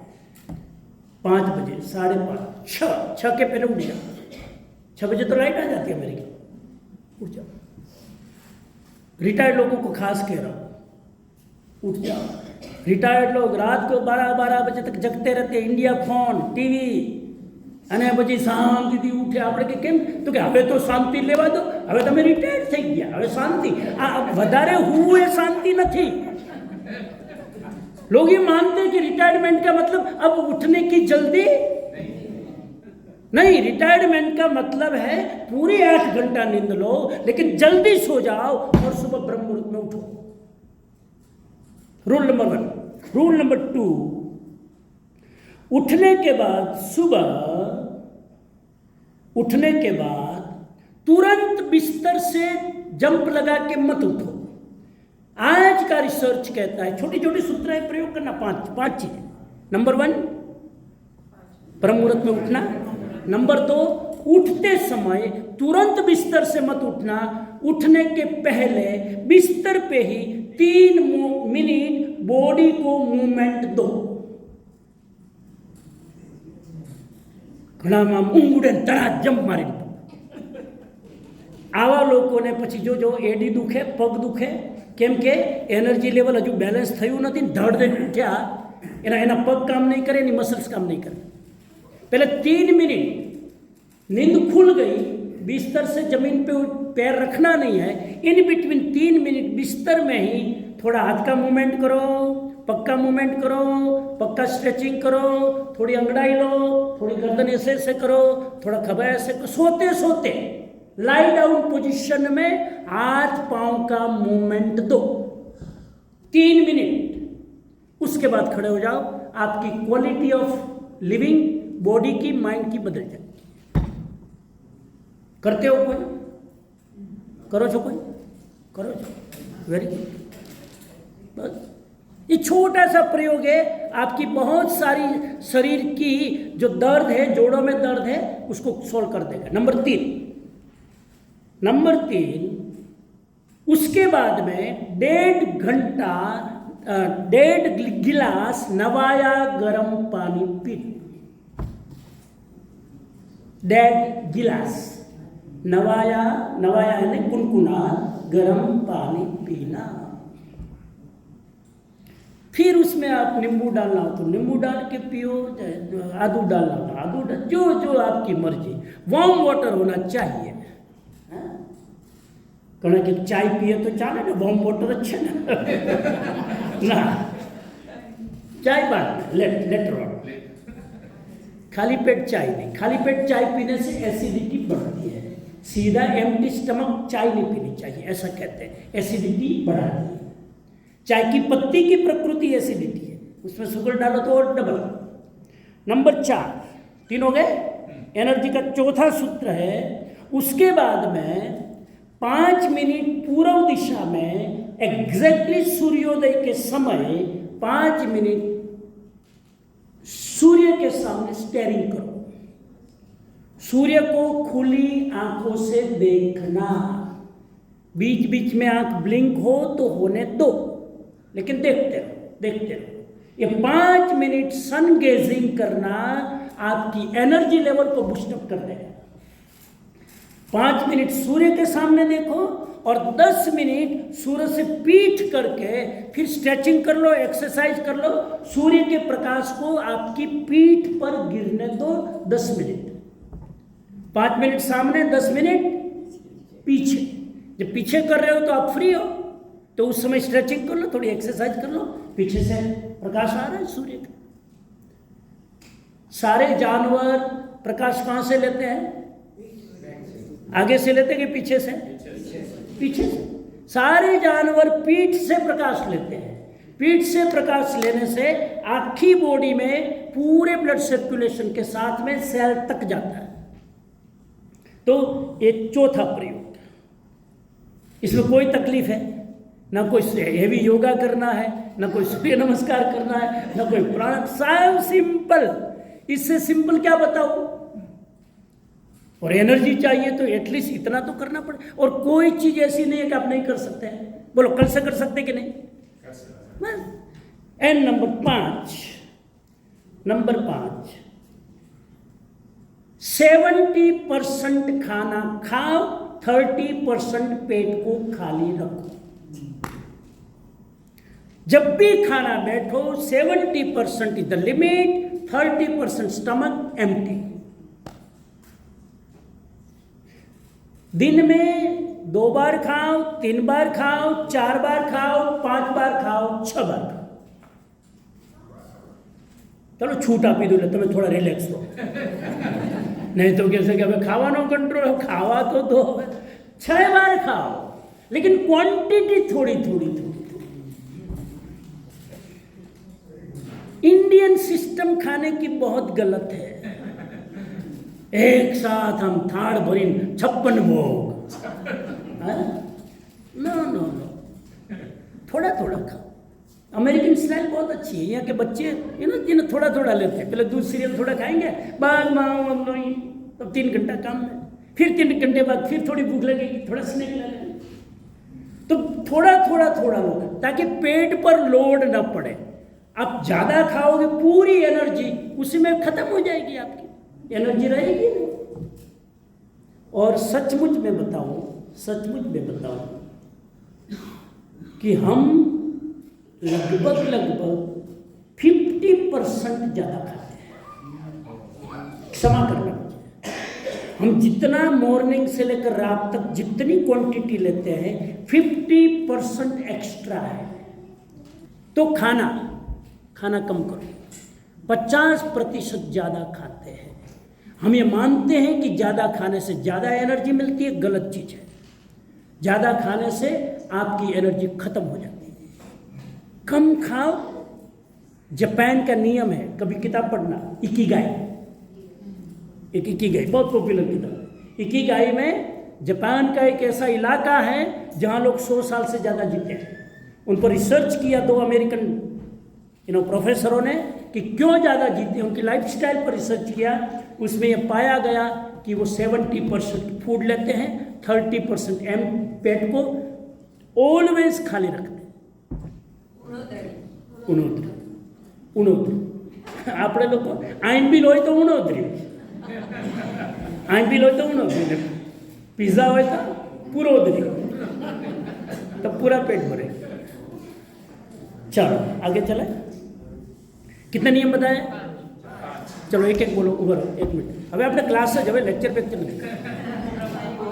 5 बजे, 5:30, 6 के पहले उठ जाओ। 6 बजे तो लाइट आ जाती है मेरी, उठ जाओ। रिटायर्ड लोगों को खास कह रहा हूं, उठ जाओ। रिटायर्ड लोग रात को 12 बजे तक जगते रहते, इंडिया फोन, टीवी, અને પછી શાંતિથી ઉઠે। આપણે કે કેમ? તો કે હવે તો શાંતિ લેવા દો, હવે તમે રિટાયર્ડ થઈ ગયા, હવે શાંતિ। આ વધારે હું એ શાંતિ નથી। लोग ये मानते हैं कि रिटायरमेंट का मतलब अब उठने की जल्दी नहीं। रिटायरमेंट का मतलब है पूरी 8 घंटा नींद लो, लेकिन जल्दी सो जाओ और सुबह ब्रह्म मुहूर्त में उठो। Rule number 1। रूल नंबर 2, उठने के बाद, सुबह उठने के बाद तुरंत बिस्तर से जंप लगा के मत उठो। आज का रिसर्च कहता है, छोटी छोटी सूत्र प्रयोग करना, 5 चीजें। नंबर 1, ब्रह्म मुहूर्त में उठना। नंबर 2, उठते समय तुरंत बिस्तर से मत उठना, उठने के पहले बिस्तर पे ही 3 मिनट बॉडी को मूवमेंट दो। ઘણામાં ઊંઘ ઉડે તરત જમ્પ મારી દો। આવા લોકોને પછી જો એડી દુખે, પગ દુખે, કેમ કે એનર્જી લેવલ હજુ બેલેન્સ થયું નથી, ધડ દઈને ઉઠ્યા, એના પગ કામ નહીં કરે, એની મસલ્સ કામ નહીં કરે। पहले 3 मिनट नींद खुल गई, बिस्तर से जमीन पे पैर रखना नहीं है, इन बिटवीन 3 मिनट बिस्तर में ही थोड़ा हाथ का मूवमेंट करो, पक्का मूवमेंट करो, पक्का स्ट्रेचिंग करो, थोड़ी अंगड़ाई लो, थोड़ी गर्दन ऐसे करो, थोड़ा खभा ऐसे करो। सोते सोते लाई डाउन पोजीशन में हाथ पांव का मूवमेंट दो 3 मिनट। उसके बाद खड़े हो जाओ। आपकी क्वालिटी ऑफ लिविंग, बॉडी की, माइंड की बदल जाएगी। करते हो कोई? करो छो कोई? करो छो? Very good. बस ये छोटा सा प्रयोग है, आपकी बहुत सारी शरीर की जो दर्द है, जोड़ों में दर्द है, उसको सॉल्व कर देगा। नंबर 3, उसके बाद में 1.5 गिलास नवाया गर्म पानी पी। 1.5 गिलास नवाया, नवाया यानी कुनकुना गर्म पानी पीना। फिर उसमें आप नींबू डालना हो तो नींबू डाल के पियो, आदू डालना हो तो आदू डाल, जो जो आपकी मर्जी। वार्म वाटर होना चाहिए। कहना कि चाय पिए तो चाले ना, वार्म वाटर अच्छे ना चाय बाद लेटर ऑन, खाली पेट चाय नहीं। खाली पेट चाय पीने से एसिडिटी बढ़ती है। सीधा एम्प्टी स्टमक चाय नहीं पीनी चाहिए, ऐसा कहते हैं, एसिडिटी बढ़ाती है। चाय की पत्ती की प्रकृति एसिडिटी है, उसमें शुगर डालो तो और डबल। नंबर 4, 3 हो गए। एनर्जी का चौथा सूत्र है, उसके बाद में 5 मिनट पूर्व दिशा में एग्जैक्टली सूर्योदय के समय 5 मिनट सूर्य के सामने स्टेयरिंग करो। सूर्य को खुली आंखों से देखना। बीच बीच में आंख ब्लिंक हो तो होने दो, लेकिन देखते रहो, देखते रहो। ये 5 मिनट सन गेजिंग करना आपकी एनर्जी लेवल को बूस्टअप कर देगा। 5 मिनट सूर्य के सामने देखो और 10 मिनट सूर्य से पीठ करके फिर स्ट्रेचिंग कर लो, एक्सरसाइज कर लो। सूर्य के प्रकाश को आपकी पीठ पर गिरने दो 10 मिनट। 5 मिनट सामने, 10 मिनट पीछे। जब पीछे कर रहे हो तो आप फ्री हो, तो उस समय स्ट्रेचिंग कर लो, थोड़ी एक्सरसाइज कर लो, पीछे से प्रकाश आ रहा है सूर्य का। सारे जानवर प्रकाश कहां से लेते हैं? आगे से लेते हैं कि पीछे से? पीछे से। सारे जानवर पीठ से प्रकाश लेते हैं। पीठ से प्रकाश लेने से आखी बॉडी में पूरे ब्लड सर्कुलेशन के साथ में सेल तक जाता है। तो ये चौथा प्रयोग। इसमें कोई तकलीफ है ना, कोई हेवी योगा करना है, ना कोई सूर्य नमस्कार करना है, ना कोई प्राणायाम। सब सिंपल। इससे सिंपल क्या बताऊं? और एनर्जी चाहिए तो एटलीस्ट इतना तो करना पड़े। और कोई चीज ऐसी नहीं है कि आप नहीं कर सकते हैं। बोलो, कल से कर सकते कि नहीं? एंड नंबर 5, 70% खाना खाओ, 30% पेट को खाली रखो। जब भी खाना बैठो 70% is the limit, 30% stomach empty. दिन में 2 बार खाओ, 3 बार खाओ, 4 बार खाओ, 5 बार खाओ, 6 बार खाओ। चलो छूटा पी दो, तुम्हें थोड़ा रिलैक्स हो। नहीं तो कैसे क्या खावानो कंट्रोल हो, खावा तो दो। 6 बार खाओ, लेकिन क्वांटिटी थोड़ी थोड़ी थोड़ी। इंडियन सिस्टम खाने की बहुत गलत है। एक साथ हम थाड़ भरी 56 भोग। नो नो नो, थोड़ा थोड़ा खाओ। अमेरिकन स्टाइल बहुत अच्छी है। यहाँ के बच्चे जिन्हें थोड़ा थोड़ा लेते हैं। पहले दूध सीरियल थोड़ा खाएंगे, बाद में तब 3 घंटा काम में, फिर 3 घंटे बाद फिर थोड़ी भूख लगेगी, थोड़ा स्नैक ले लेंगे। तो थोड़ा थोड़ा थोड़ा लो, ताकि पेट पर लोड ना पड़े। आप ज्यादा खाओगे पूरी एनर्जी उसी में खत्म हो जाएगी, आपकी एनर्जी रहेगी नहीं। और सचमुच में बताऊं कि हम लगभग 50% ज्यादा खाते हैं। क्षमा करना मुझे। हम जितना मॉर्निंग से लेकर रात तक जितनी क्वांटिटी लेते हैं 50% एक्स्ट्रा है। तो खाना कम करो। 50% ज्यादा खाते हैं। हम ये मानते हैं कि ज्यादा खाने से ज्यादा एनर्जी मिलती है, गलत चीज है। ज्यादा खाने से आपकी एनर्जी खत्म हो जाती है। कम खाओ। जापान का नियम है, कभी किताब पढ़ना, इकिगाई, बहुत पॉपुलर किताब। इकिगाई में जापान का एक ऐसा इलाका है जहां लोग 100 साल से ज्यादा जीते हैं। उन पर रिसर्च किया 2 अमेरिकन प्रोफेसरों ने कि क्यों ज़्यादा जीते हैं। उनकी लाइफस्टाइल पर रिसर्च किया, उसमें यह पाया गया कि वो 70% फूड लेते हैं, 30% पेट को ऑलवेज खाली रखते हैं। उनोतरी આપણે લોકો આઈન બિલ હોય તો ઉણોતરી, આઈન બિલ હોય તો ઉણોતરી, पिज्जा हो तो पूरा उधरी तो पूरा पेट भरे। चलो आगे चले, कितने नियम बताए? चलो एक एक बोलो, उभर 1 मिनट। अबे अपने क्लास से जब लेक्चर पे चलो,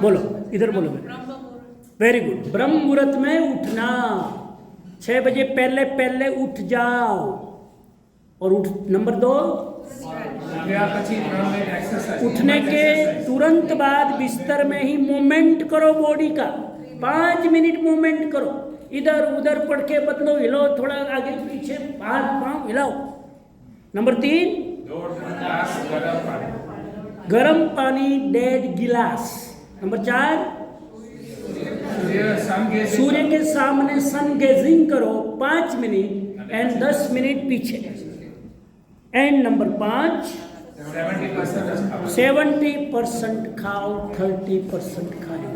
बोलो इधर बोलो। Very good. ब्रह्म मुहूर्त में उठना, 6 बजे पहले पहले उठ जाओ और उठ। नंबर 2, उठने के तुरंत बाद बिस्तर में ही मूवमेंट करो बॉडी का, 5 मिनट मूवमेंट करो, इधर उधर पढ़ के बदलो, हिलो थोड़ा आगे पीछे, हाथ पांव हिलाओ। नंबर 3, गर्म पानी 1.5 गिलास। नंबर 4, सूर्य के सामने सन गेजिंग करो 5 मिनट एंड 10 मिनट पीछे। एंड नंबर 5, 70% खाओ, 30% खाए।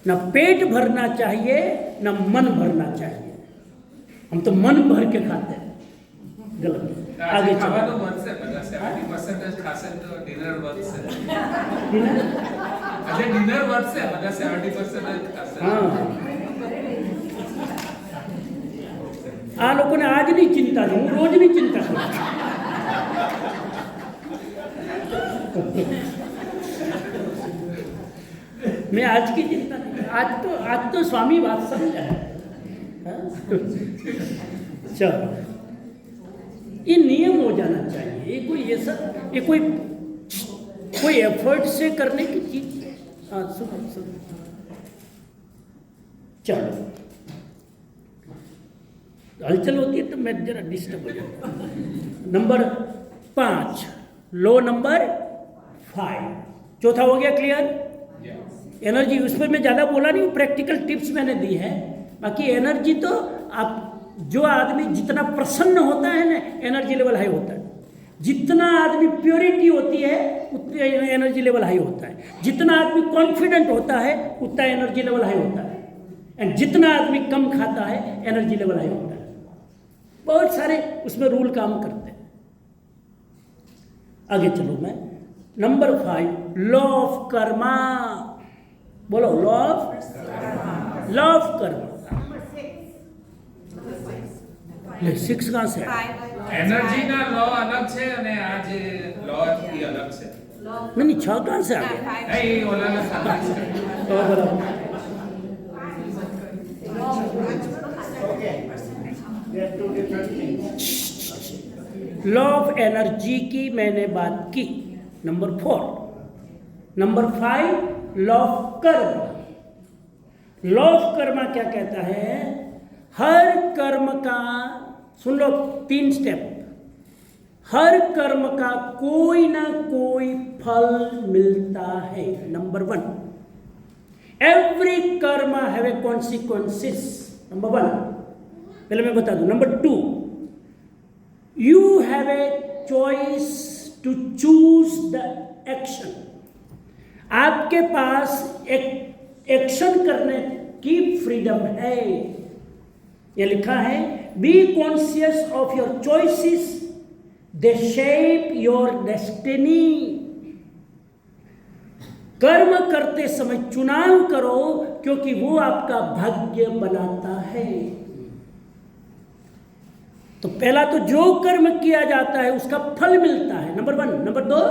न पेट भरना चाहिए न मन भरना चाहिए, हम तो मन भर के खाते हैं, गलत। आगे चलो। આ લોકોને આજની ચિંતા છે, હું રોજની ચિંતા કરું છું। मैं आज की चिंता नहीं, आज तो स्वामी बात समझा है। चलो ये नियम हो जाना चाहिए, ये कोई ये सब ये कोई एफर्ट से करने की चीज। हाँ सुनो। चलो हलचल होती है तो मैं जरा डिस्टर्ब हो जाता हूँ। नंबर 5, लो नंबर 5, चौथा हो गया क्लियर। एनर्जी उस पर मैं ज़्यादा बोला नहीं, प्रैक्टिकल टिप्स मैंने दी है। बाकी एनर्जी तो आप, जो आदमी जितना प्रसन्न होता है ना, एनर्जी लेवल हाई होता है। जितना आदमी प्योरिटी होती है उतनी एनर्जी लेवल हाई होता है। जितना आदमी कॉन्फिडेंट होता है उतना एनर्जी लेवल हाई होता है। एंड जितना आदमी कम खाता है एनर्जी लेवल हाई होता है। बहुत सारे उसमें रूल काम करते हैं। आगे चलो मैं, नंबर 5, लॉ ऑफ कर्मा। बोलो लॉ ऑफ कर्मा। 6 कहाँ से एनर्जी ना लॉ अलग छे અને આ જે લॉ થી अलग છે। नहीं 6 कहाँ से आ गया? એ ઓલાના સાથે છે। तो बोलो लॉ ऑफ एनर्जी की मैंने बात की। नंबर 4, नंबर 5, लॉ ऑफ कर्म। लॉ ऑफ कर्मा क्या कहता है? हर कर्म का, सुन लो 3 स्टेप, हर कर्म का कोई ना कोई फल मिलता है। Number 1, every karma have a consequences. Number 1 पहले मैं बता दूं। Number 2, you have a choice to choose the action. आपके पास एक एक्शन करने की फ्रीडम है। ये लिखा है, be conscious of your choices, they shape your destiny. कर्म करते समय चुनाव करो क्योंकि वो आपका भाग्य बनाता है। तो पहला तो जो कर्म किया जाता है उसका फल मिलता है, नंबर 1। नंबर 2,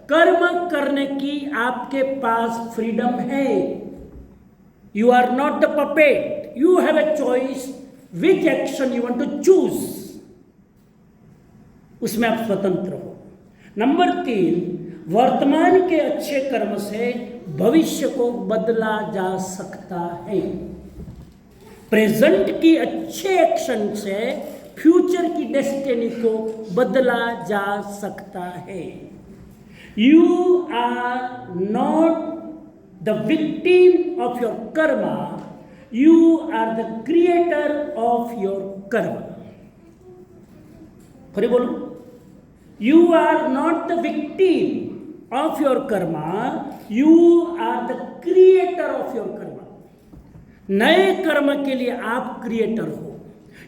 कर्म करने की आपके पास फ्रीडम है। You are not the puppet, you have a choice which action you want to choose, उसमें आप स्वतंत्र हो। नंबर 3, वर्तमान के अच्छे कर्म से भविष्य को बदला जा सकता है। प्रेजेंट की अच्छे एक्शन से फ्यूचर की डेस्टिनी को बदला जा सकता है। You are not the victim of your karma, you are the creator of your karma. फिर बोलो, you are not the victim of your karma, you are the creator of your karma. नए कर्म के लिए आप क्रिएटर हो।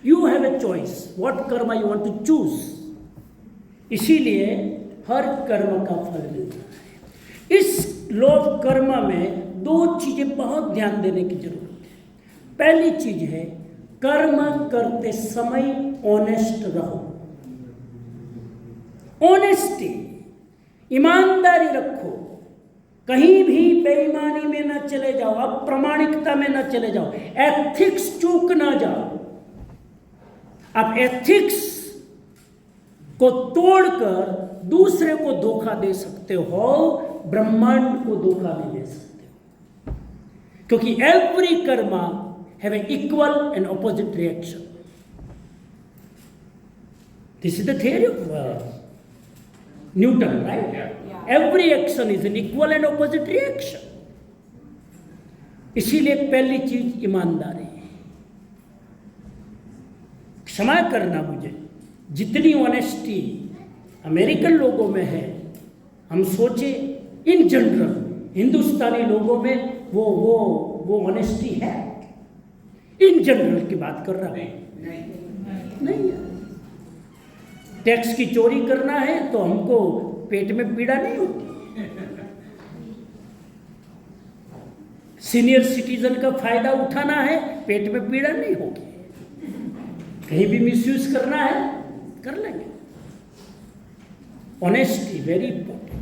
You have a choice what karma you want to choose. इसीलिए हर कर्म का फल मिलता है। इस लॉ ऑफ कर्म में दो चीजें बहुत ध्यान देने की जरूरत है। पहली चीज है कर्म करते समय ऑनेस्ट रहो। ऑनेस्टी, ईमानदारी रखो, कहीं भी बेईमानी में न चले जाओ, अप्रामाणिकता में न चले जाओ, एथिक्स चूक ना जाओ। आप एथिक्स को तोड़कर दूसरे को धोखा दे सकते हो, ब्रह्मांड को धोखा नहीं दे सकते हो, क्योंकि every Karma have an equal and opposite reaction. This is the theory of Newton, right? Every action is an equal and opposite reaction. इसीलिए पहली चीज ईमानदारी, क्षमा करना मुझे, जितनी ऑनेस्टी अमेरिकन लोगों में है, हम सोचे इन जनरल हिंदुस्तानी लोगों में वो ऑनेस्टी है? इन जनरल की बात कर रहा हूं, नहीं है। टैक्स की चोरी करना है तो हमको पेट में पीड़ा नहीं होती, सीनियर सिटीजन का फायदा उठाना है, पेट में पीड़ा नहीं होगी, कहीं भी मिसयूज करना है कर लेंगे। Honesty very important.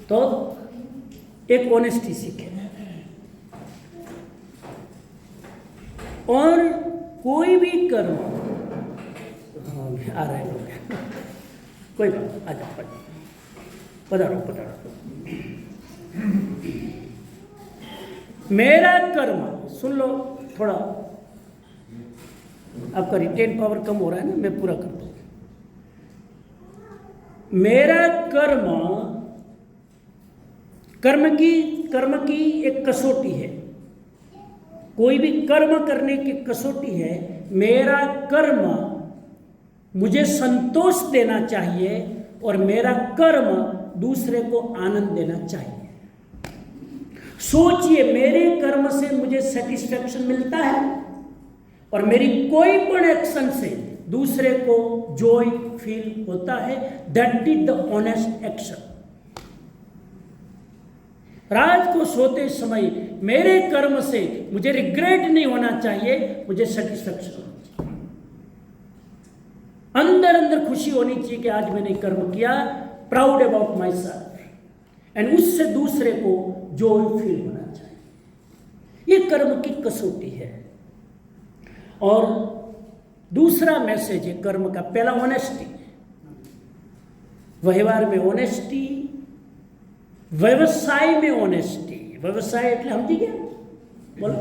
तो एक ऑनेस्टी सीखे, और कोई भी कर्म, आ रहे हैं लोग, कोई बात, आ जाओ, पधारो पधारो। मेरा कर्म, सुन लो थोड़ा, आपका रिटेन पावर कम हो रहा है ना, मैं पूरा कर दूँ। मेरा कर्म की एक कसौटी है, कोई भी कर्म करने की कसौटी है। मेरा कर्म मुझे संतोष देना चाहिए और मेरा कर्म दूसरे को आनंद देना चाहिए। सोचिए, मेरे कर्म से मुझे सेटिस्फैक्शन मिलता है और मेरी कोई पण एक्शन से दूसरे को जॉय फील होता है, that is the honest action. रात को सोते समय मेरे कर्म से मुझे रिग्रेट नहीं होना चाहिए, मुझे सेटिस्फैक्शन होना चाहिए, अंदर अंदर खुशी होनी चाहिए कि आज मैंने कर्म किया, proud about my self, and उससे दूसरे को जॉय फील होना चाहिए। ये कर्म की कसौटी है। और दूसरा मैसेज है कर्म का, पहला ऑनेस्टी, व्यवहार में ऑनेस्टी, व्यवसाय में ऑनेस्टी। व्यवसाय એટલે સમજી ગયા? બોલો,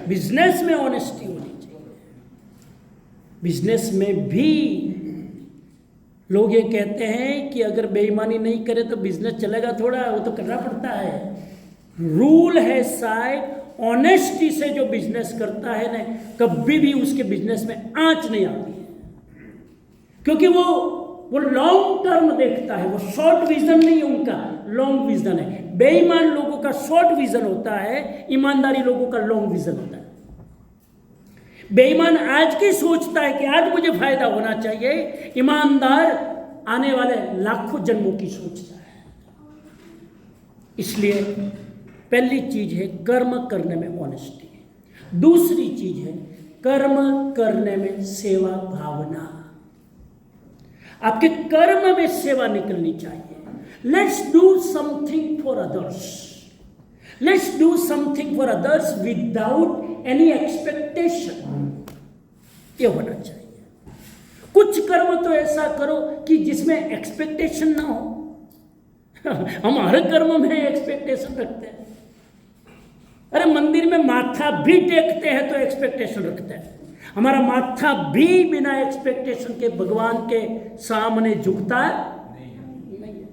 बिजनेस में ऑनेस्टी होनी चाहिए। बिजनेस में भी लोग ये कहते हैं कि अगर बेईमानी नहीं करे तो बिजनेस चलेगा थोड़ा, वो तो करना पड़ता है। रूल है साहब, ऑनेस्टी से जो बिजनेस करता है ना, कभी भी उसके बिजनेस में आंच नहीं आती है, क्योंकि वो लॉन्ग टर्म देखता है, वो शॉर्ट विजन नहीं है उनका, लॉन्ग विजन है। बेईमान लोगों का शॉर्ट विजन होता है, ईमानदारी लोगों का लॉन्ग विजन होता है। बेईमान आज की सोचता है कि आज मुझे फायदा होना चाहिए, ईमानदार आने वाले लाखों जन्मों की सोचता है। इसलिए पहली चीज है कर्म करने में ऑनेस्टी, दूसरी चीज है कर्म करने में सेवा भावना। आपके कर्म में सेवा निकलनी चाहिए। Let's do something for others, let's do something for others without any expectation, ये होना चाहिए। कुछ कर्म तो ऐसा करो कि जिसमें एक्सपेक्टेशन ना हो। हम हर कर्म में एक्सपेक्टेशन रखते हैं। अरे मंदिर में माथा भी टेकते हैं तो एक्सपेक्टेशन रखते हैं। हमारा माथा भी बिना एक्सपेक्टेशन के भगवान के सामने झुकता नहीं है।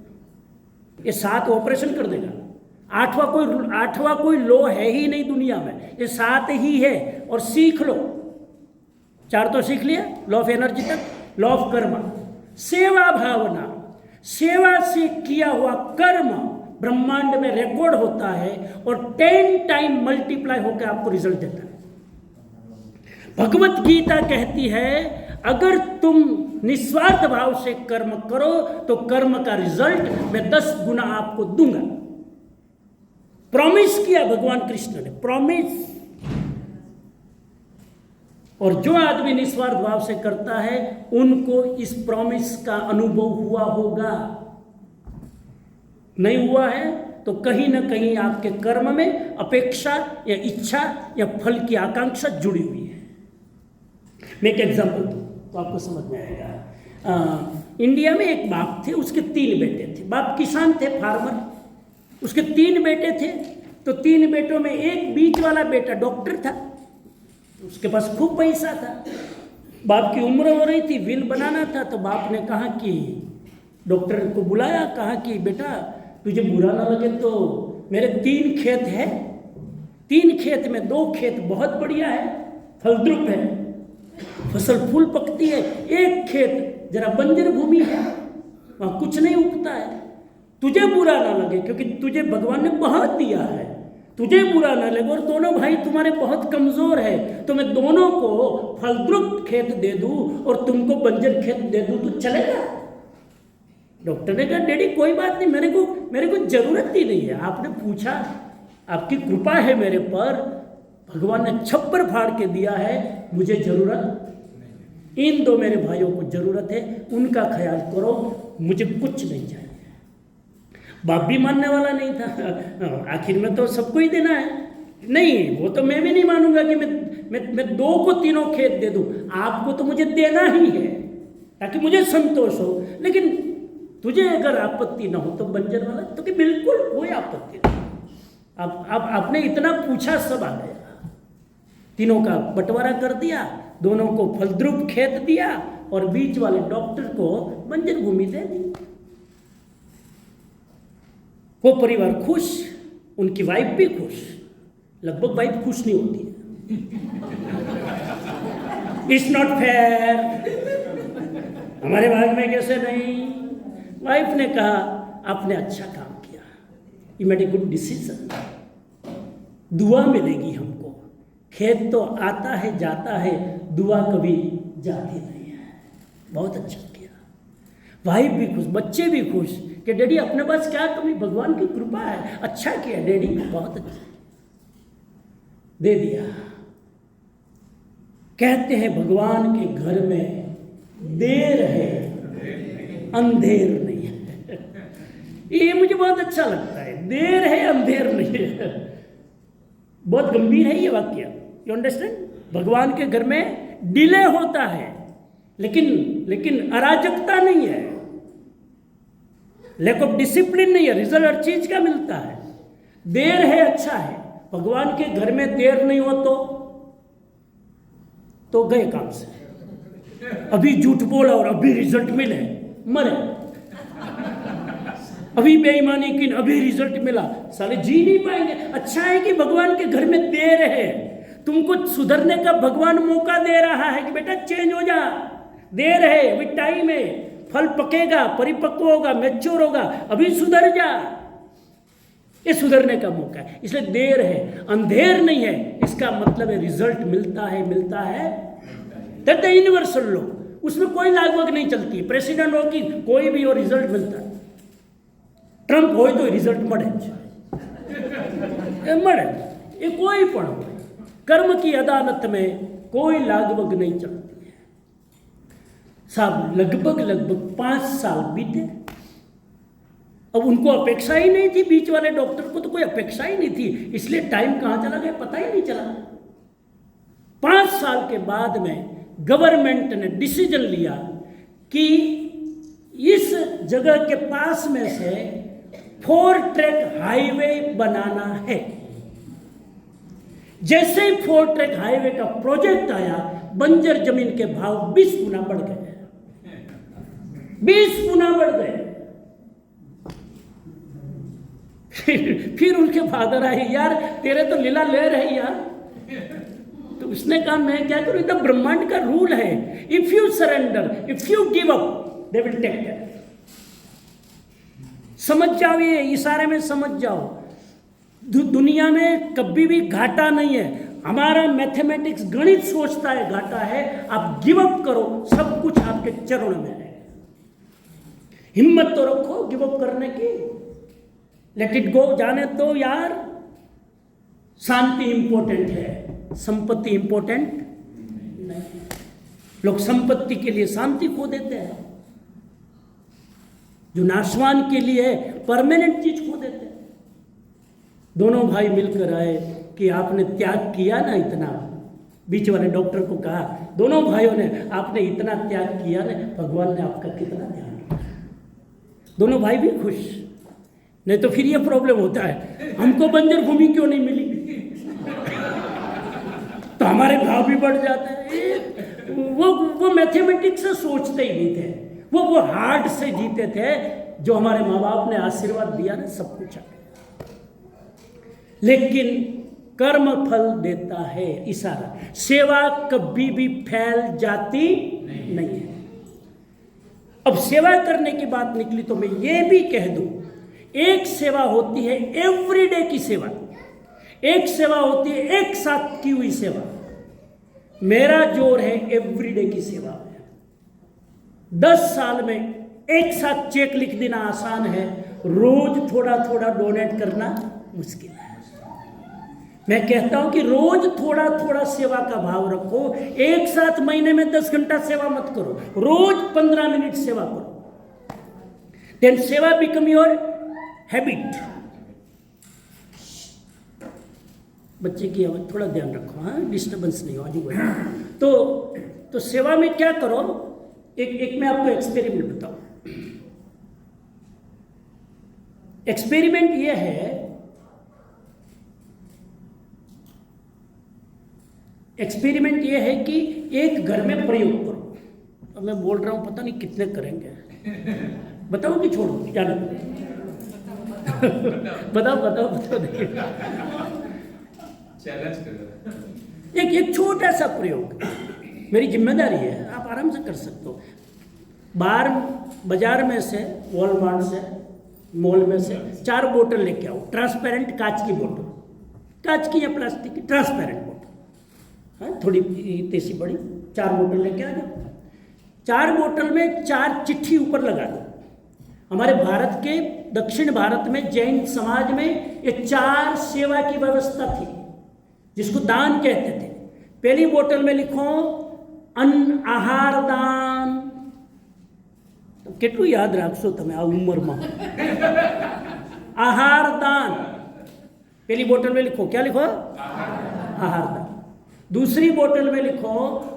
ये 7 ऑपरेशन कर देगा। आठवां कोई लॉ है ही नहीं दुनिया में, ये 7 ही है। और सीख लो, 4 तो सीख लिया, लॉ ऑफ एनर्जी तक, लॉ ऑफ कर्म, सेवा भावना। सेवा से किया हुआ कर्म ब्रह्मांड में रिकॉर्ड होता है और 10 टाइम मल्टीप्लाई होकर आपको रिजल्ट देता है। भगवत गीता कहती है, अगर तुम निस्वार्थ भाव से कर्म करो तो कर्म का रिजल्ट मैं 10 गुना आपको दूंगा। प्रॉमिस किया भगवान कृष्ण ने, प्रॉमिस। और जो आदमी निस्वार्थ भाव से करता है उनको इस प्रॉमिस का अनुभव हुआ होगा। नहीं हुआ है तो कहीं ना कहीं आपके कर्म में अपेक्षा या इच्छा या फल की आकांक्षा जुड़ी हुई है। मैं एक एग्जांपल दूं तो आपको समझ में आएगा। इंडिया में एक बाप थे, उसके 3 बेटे थे। बाप किसान थे, फार्मर। उसके 3 बेटे थे, तो 3 बेटों में एक बीच वाला बेटा डॉक्टर था। उसके पास खूब पैसा था। बाप की उम्र हो रही थी, विल बनाना था, तो बाप ने कहा कि डॉक्टर को बुलाया, कहा कि बेटा तुझे बुरा ना लगे तो मेरे 3 खेत है, 3 खेत में 2 खेत बहुत बढ़िया है, फलद्रुप है, फसल फूल पकती है, एक खेत जरा बंजर भूमि है, वहाँ कुछ नहीं उगता है। तुझे बुरा ना लगे क्योंकि तुझे भगवान ने बहुत दिया है, तुझे बुरा ना लगे और दोनों भाई तुम्हारे बहुत कमजोर है, तो मैं दोनों को फलद्रुप खेत दे दूं और तुमको बंजर खेत दे दूं तो चलेगा? डॉक्टर ने कहा डैडी कोई बात नहीं, मेरे को जरूरत ही नहीं है, आपने पूछा, आपकी कृपा है मेरे पर, भगवान ने छप्पर फाड़ के दिया है, मुझे जरूरत, इन 2 मेरे भाइयों को जरूरत है, उनका ख्याल करो, मुझे कुछ नहीं चाहिए। बाप भी मानने वाला नहीं था, आखिर में तो सबको ही देना है। नहीं, वो तो मैं भी नहीं मानूंगा कि मैं 2 को 3 खेत दे दूं, आपको तो मुझे देना ही है ताकि मुझे संतोष हो। लेकिन तुझे अगर आपत्ति ना हो तो बंजर वाला तो कि बिल्कुल कोई आपत्ति नहीं। अब आपने इतना पूछा, सब आ गया, तीनों का बंटवारा कर दिया, दोनों को फलद्रुप खेत दिया और बीच वाले डॉक्टर को बंजर भूमि दे दी। वो परिवार खुश, उनकी वाइफ भी खुश। लगभग वाइफ खुश नहीं होती है। इट्स नॉट फेयर, हमारे भाग में कैसे नहीं। वाइफ ने कहा आपने अच्छा काम किया, you made a good decision, दुआ मिलेगी हमको। खेत तो आता है जाता है, दुआ कभी जाती नहीं है। बहुत अच्छा किया। वाइफ भी खुश, बच्चे भी खुश कि डैडी अपने पास क्या कमी, भगवान की कृपा है, अच्छा किया डैडी, बहुत अच्छा दे दिया। कहते हैं भगवान के घर में देर है अंधेर नहीं है। ये मुझे बहुत अच्छा लगता है, देर है अंधेर नहीं है। बहुत गंभीर है ये वाक्य, यू अंडरस्टैंड। भगवान के घर में डिले होता है लेकिन अराजकता नहीं है, लैक ऑफ डिसिप्लिन नहीं है, रिजल्ट हर चीज का मिलता है। देर है अच्छा है, भगवान के घर में देर नहीं हो तो गए काम से। अभी झूठ बोला और अभी रिजल्ट मिले, मरे। अभी बेईमानी की, अभी रिजल्ट मिला, साले जी नहीं पाएंगे। अच्छा है कि भगवान के घर में देर है, तुमको सुधरने का भगवान मौका दे रहा है कि बेटा चेंज हो जा, देर है, अभी टाइम है, फल पकेगा, परिपक्व होगा, मैच्योर होगा, अभी सुधर जा। ये सुधरने का मौका है, इसलिए देर है, अंधेर नहीं है। इसका मतलब है रिजल्ट मिलता है। दैट द यूनिवर्सल लॉ, उसमें कोई लागवग नहीं चलती। प्रेसिडेंट हो कि कोई भी हो, रिजल्ट मिलता है। ट्रंप हो तो रिजल्ट મળે, ये कोई पण हो, कर्म की अदालत में कोई लागवग नहीं चलती है। साहब लगभग 5 साल बीते, अब उनको अपेक्षा ही नहीं थी, बीच वाले डॉक्टर को तो कोई अपेक्षा ही नहीं थी, इसलिए टाइम कहाँ चला गया पता ही नहीं चला। 5 साल के बाद में गवर्नमेंट ने डिसीजन लिया कि इस जगह के पास में से 4 ट्रैक हाईवे बनाना है। जैसे ही 4 ट्रैक हाईवे का प्रोजेक्ट आया, बंजर जमीन के भाव 20 गुना बढ़ गए, 20 गुना बढ़ गए। फिर उनके फादर आए, यार तेरे तो लीला ले रहे यार। तो उसने कहा मैं क्या करूं, तो ब्रह्मांड का रूल है, if you surrender, if you give up, they will take care. समझ जाओ, ये इशारे में समझ जाओ, दुनिया में कभी भी घाटा नहीं है। हमारा मैथमेटिक्स गणित सोचता है घाटा है, आप गिव अप करो, सब कुछ आपके चरणों में है। हिम्मत तो रखो गिव अप करने की, लेट इट गो, जाने दो यार। शांति इंपॉर्टेंट है, संपत्ति इंपॉर्टेंट नहीं। लोग संपत्ति के लिए शांति खो देते हैं, जो नाशवान के लिए है परमानेंट चीज खो देते हैं। दोनों भाई मिलकर आए कि आपने त्याग किया ना इतना, बीच वाले डॉक्टर को कहा, दोनों भाइयों ने आपने इतना त्याग किया ना, भगवान ने आपका कितना ध्यान रखा। दोनों भाई भी खुश, नहीं तो फिर ये प्रॉब्लम होता है, हमको बंजर भूमि क्यों नहीं मिली, तो हमारे भाव भी बढ़ जाते हैं। वो मैथमेटिक्स से सोचते ही नहीं थे, वो हार्ट से जीते थे। जो हमारे माँ बाप ने आशीर्वाद दिया ना, सब कुछ आ गया। लेकिन कर्म फल देता है इशारा, सेवा कभी भी फैल जाती नहीं है। अब सेवा करने की बात निकली तो मैं ये भी कह दूं, एक सेवा होती है एवरीडे की सेवा, एक सेवा होती है एक साथ की हुई सेवा। मेरा जोर है एवरीडे की सेवा में। 10 साल में एक साथ चेक लिख देना आसान है, रोज थोड़ा थोड़ा डोनेट करना मुश्किल है। मैं कहता हूं कि रोज थोड़ा थोड़ा सेवा का भाव रखो, एक साथ महीने में 10 घंटा सेवा मत करो, रोज 15 मिनट सेवा करो, देन सेवा बिकम योर हैबिट। बच्चे की आवाज थोड़ा ध्यान रखो, हाँ, डिस्टर्बेंस नहीं हो आजू। तो सेवा में क्या करो, एक मैं आपको एक्सपेरिमेंट बताऊं। एक्सपेरिमेंट ये है, एक्सपेरिमेंट ये है कि एक घर में प्रयोग करो। अब मैं बोल रहा हूं, पता नहीं कितने करेंगे, बताओ कि छोड़ो, जाने बताओ देखिए। चैलेंज करो। एक छोटा सा प्रयोग, मेरी जिम्मेदारी है, आप आराम से कर सकते हो। बाहर बाजार में से, वॉलमार्ट से, मॉल में से 4 बोतल लेके आओ, ट्रांसपेरेंट कांच की बोतल, कांच की या प्लास्टिक की ट्रांसपेरेंट बोतल, हाँ, थोड़ी तेजी बड़ी, 4 बोतल लेके आ जाओ। 4 बोतल में 4 चिट्ठी ऊपर लगा दो। हमारे भारत के दक्षिण भारत में जैन समाज में ये 4 सेवा की व्यवस्था थी, जिसको दान कहते थे। पहली बोतल में लिखो अन्न आहार दान, तो કેટલું યાદ રાખશો તમે આ ઉંમરમાં? आहार दान पहली बोतल में लिखो, क्या लिखो? आहार दान। दूसरी बोतल में लिखो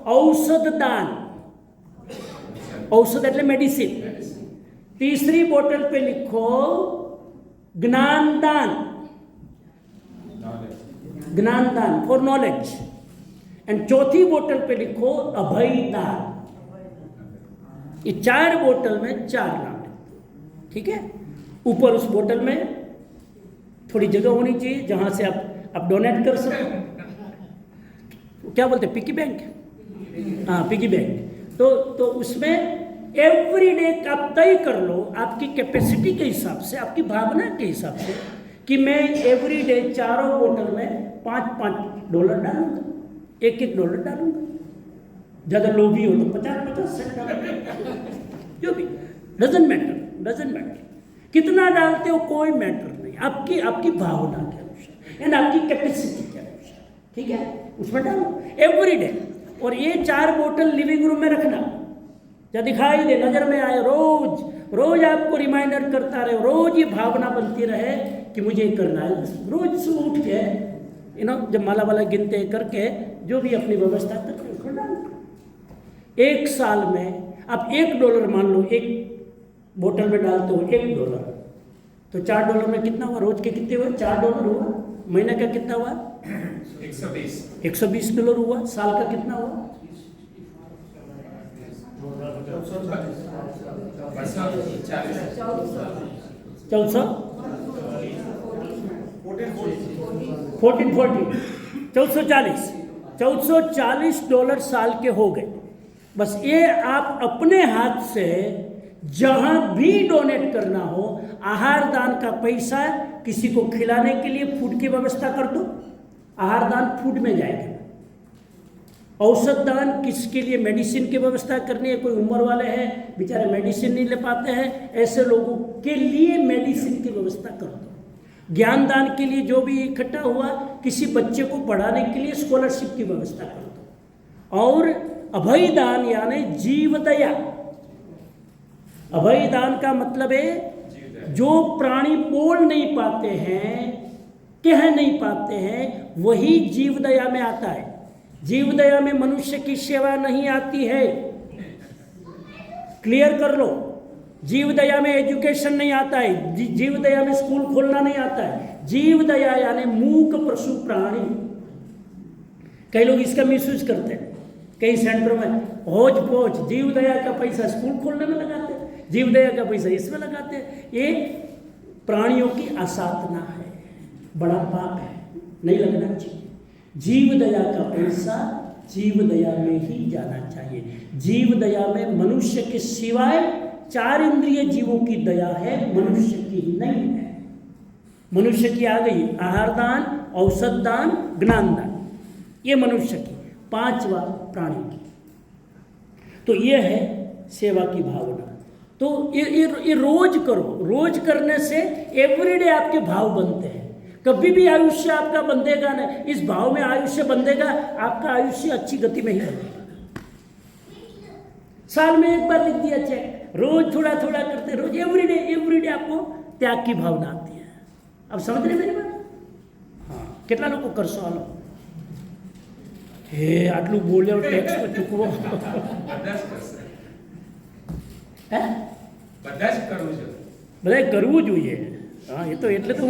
औषध दान, औषध એટલે मेडिसिन। तीसरी बोतल पे लिखो ज्ञान दान, ज्ञान दान फॉर नॉलेज। एंड चौथी बोतल पे लिखो अभय दान। ये 4 बोतल में 4 नाम, ठीक है। ऊपर उस बोतल में थोड़ी जगह होनी चाहिए जहां से आप डोनेट कर सको, क्या बोलते हैं, पिगी बैंक, हाँ पिगी बैंक। तो उसमें एवरीडे आप तय कर लो आपकी कैपेसिटी के हिसाब से, आपकी भावना के हिसाब से, कि मैं एवरीडे 4 बोतल में $5 डालूंगा, $1 डालूंगा। ज़्यादा लोभी हो तो 50 सेंट डालूंगा, जो भी, डजंट मैटर कितना डालते हो, कोई मैटर नहीं, आपकी भावना के अनुसार एंड आपकी कैपेसिटी के अनुसार, ठीक है, उसमें डालो एवरीडे। और ये 4 बोतल लिविंग रूम में रखना, जब दिखाई दे, नजर में आए, रोज आपको रिमाइंडर करता रहे, रोज ये भावना बनती रहे कि मुझे करना है। रोज से उठ के जब माला वाला गिनते करके जो भी अपनी व्यवस्था करके उसमें डालो। 1 साल में आप $1 मान लो, एक बोतल में डालते हो $1, तो $4 में कितना हुआ? रोज के कितने हुए? $4 हुआ। महीने का कितना हुआ? 120 $120 हुआ। साल का कितना हुआ? 1440 $440 साल के हो गए। बस ये आप अपने हाथ से जहां भी डोनेट करना हो, आहार दान का पैसा किसी को खिलाने के लिए फूड की व्यवस्था कर दो, आहार दान फूड में जाएगा। औषध दान किसके लिए, मेडिसिन की व्यवस्था करनी है, कोई उम्र वाले हैं बेचारे मेडिसिन नहीं ले पाते हैं, ऐसे लोगों के लिए मेडिसिन की व्यवस्था कर दो। ज्ञान दान के लिए जो भी इकट्ठा हुआ, किसी बच्चे को पढ़ाने के लिए स्कॉलरशिप की व्यवस्था कर दो। और अभय दान यानी जीव दया। अभय दान का मतलब है जो प्राणी बोल नहीं पाते हैं, कह नहीं पाते हैं, वही जीव दया में आता है। जीव दया में मनुष्य की सेवा नहीं आती है, क्लियर कर लो। जीव दया में एजुकेशन नहीं आता है, जीव दया में स्कूल खोलना नहीं आता है। जीव दया यानी मूक पशु प्राणी। कई लोग इसका मिसयूज करते हैं, कई सेंटरों में होज पोज जीव दया का पैसा स्कूल खोलने में लगाते हैं, जीव दया का पैसा इसमें लगाते हैं। ये प्राणियों की असाधना है, बड़ा पाप है, नहीं लगना चाहिए। जीव दया का पैसा जीव दया में ही जाना चाहिए। जीव दया में मनुष्य के सिवाय 4 इंद्रिय जीवों की दया है, मनुष्य की नहीं है। मनुष्य की आ गई आहार दान, औषध दान, ज्ञान दान, ये मनुष्य की। 5वां प्राणी की। तो ये है सेवा की भावना। तो ये रोज करो, रोज करने से एवरीडे आपके भाव बनते हैं। कभी भी आयुष्य आपका बंधेगा ना, इस भाव में आयुष्य बंधेगा, आपका आयुष्य अच्छी गति में ही बंधेगा। साल में एक बार लिख दिया चेक, रोज थोड़ा थोड़ा करते, रोज एवरीडे आपको त्याग की भावना आती है। अब समझ रहे मेरी बात? हाँ, कितना लोग को कर सवाल हे आटलू बोले टेक्स पर चूकવો બધા કરવું જોઈએ। हाँ, ये तो એટલે तो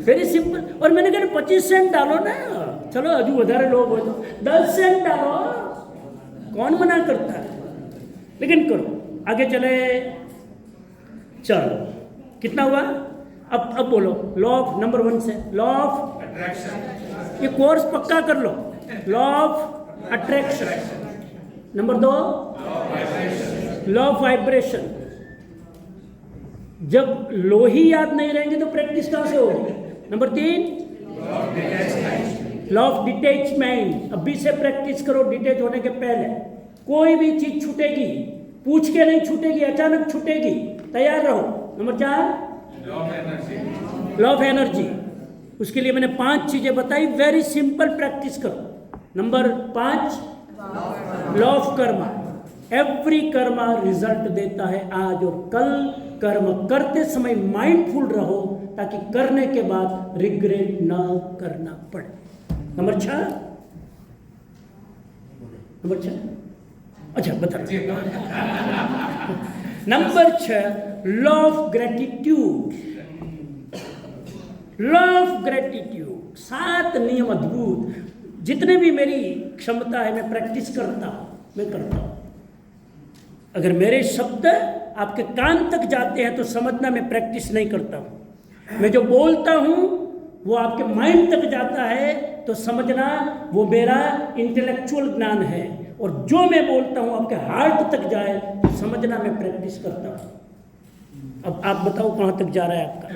वेरी सिंपल। और मैंने कहा 25 सेंट डालो ना, चलो हजू વધારે लोग हो तो 10 सेंट डालो, कौन मना करता है, लेकिन करो। आगे चले, चलो कितना हुआ? अब बोलो लॉ ऑफ नंबर 1 से, लॉ ऑफ अट्रैक्शन। ये कोर्स पक्का कर लो, law of attraction. Number 2 law of vibration. जब लो ही याद नहीं रहेंगे तो प्रैक्टिस कहां से होगी? Number 3 law of detachment. अभी से प्रैक्टिस करो, डिटैच होने के पहले। कोई भी चीज छूटेगी, पूछ के नहीं छूटेगी, अचानक छूटेगी, तैयार रहो। Number 4 law of energy. उसके लिए मैंने 5 चीजें बताई, वेरी सिंपल, प्रैक्टिस करो। Number 5 law of Karma. Every Karma result देता है आज और कल। कर्म करते समय माइंडफुल रहो ताकि करने के बाद रिग्रेट ना करना पड़े। नंबर 6 अच्छा बता। Number 6 law of gratitude. Law of gratitude, 7 नियम अद्भुत। जितने भी मेरी क्षमता है मैं प्रैक्टिस करता हूं, मैं करता हूं। अगर मेरे शब्द आपके कान तक जाते हैं तो समझना मैं प्रैक्टिस नहीं करता हूं। मैं जो बोलता हूं वो आपके माइंड तक जाता है तो समझना वो मेरा इंटेलेक्चुअल ज्ञान है। और जो मैं बोलता हूं आपके हार्ट तक जाए तो समझना मैं प्रैक्टिस करता हूं। अब आप बताओ कहां तक जा रहा है आपका?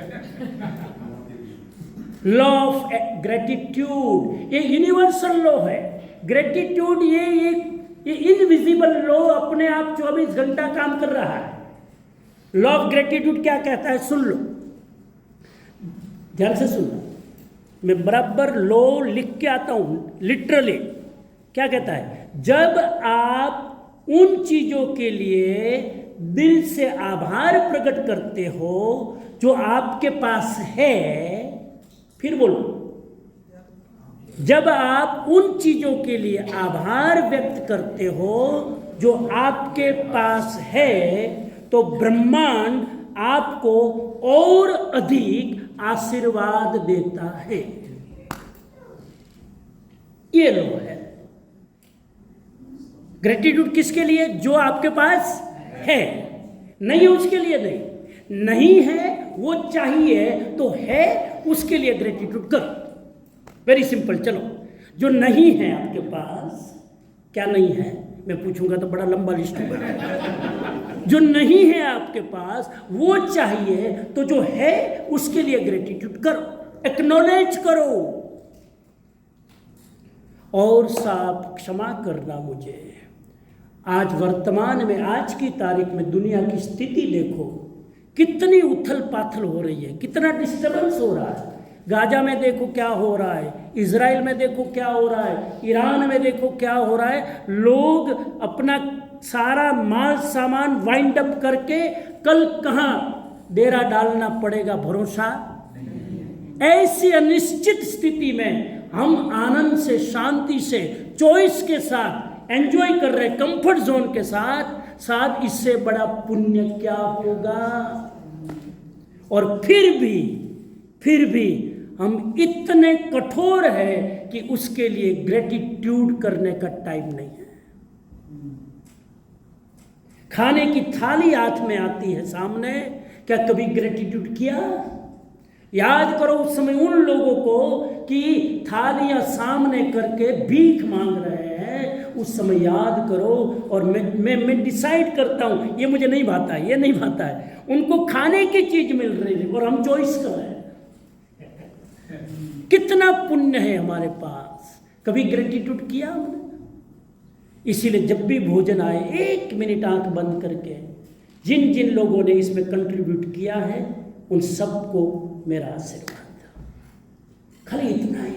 लॉ ऑफ ग्रेटिट्यूड, ये यूनिवर्सल लॉ है। ग्रेटिट्यूड ये इनविजिबल लॉ अपने आप 24 घंटा काम कर रहा है। लॉ ऑफ ग्रेटिट्यूड क्या कहता है, सुन लो, ध्यान से सुनना। मैं बराबर लॉ लिख के आता हूं, लिटरली। क्या कहता है? जब आप उन चीजों के लिए दिल से आभार प्रकट करते हो जो आपके पास है, फिर बोलो, जब आप उन चीजों के लिए आभार व्यक्त करते हो जो आपके पास है, तो ब्रह्मांड आपको और अधिक आशीर्वाद देता है। ये लो है ग्रेटिट्यूड। किसके लिए? जो आपके पास है, नहीं उसके लिए नहीं। नहीं है वो चाहिए तो है, उसके लिए ग्रेटिट्यूड करो। Very simple. चलो, जो नहीं है आपके पास, क्या नहीं है मैं पूछूंगा तो बड़ा लंबा लिस्ट होगा। जो नहीं है आपके पास वो चाहिए तो जो है उसके लिए ग्रेटिट्यूड करो, एक्नॉलेज करो। और साहब क्षमा करना मुझे, आज वर्तमान में, आज की तारीख में दुनिया की स्थिति देखो, कितनी उथल पाथल हो रही है, कितना डिस्टर्बेंस हो रहा है। गाजा में देखो क्या हो रहा है, इजराइल में देखो क्या हो रहा है, ईरान में देखो क्या हो रहा है। लोग अपना सारा माल सामान वाइंड अप करके कल कहाँ डेरा डालना पड़ेगा भरोसा। ऐसी अनिश्चित स्थिति में हम आनंद से, शांति से, चॉइस के साथ एंजॉय कर रहे, कंफर्ट जोन के साथ साथ, इससे बड़ा पुण्य क्या होगा। और फिर भी हम इतने कठोर हैं कि उसके लिए ग्रेटिट्यूड करने का टाइम नहीं है। खाने की थाली हाथ में आती है सामने, क्या कभी ग्रेटिट्यूड किया? याद करो उस समय उन लोगों को कि थालियां सामने करके भीख मांग रहे हैं, उस समय याद करो। और मैं डिसाइड करता हूं ये मुझे नहीं भाता है, ये नहीं भाता है। उनको खाने की चीज मिल रही है और हम चॉइस कर रहे हैं। कितना पुण्य है हमारे पास, कभी ग्रेटिट्यूड किया हमने? इसीलिए जब भी भोजन आए, 1 मिनट आंख बंद करके जिन जिन लोगों ने इसमें कंट्रीब्यूट किया है उन सबको मेरा आशीर्वाद, खाली इतना ही।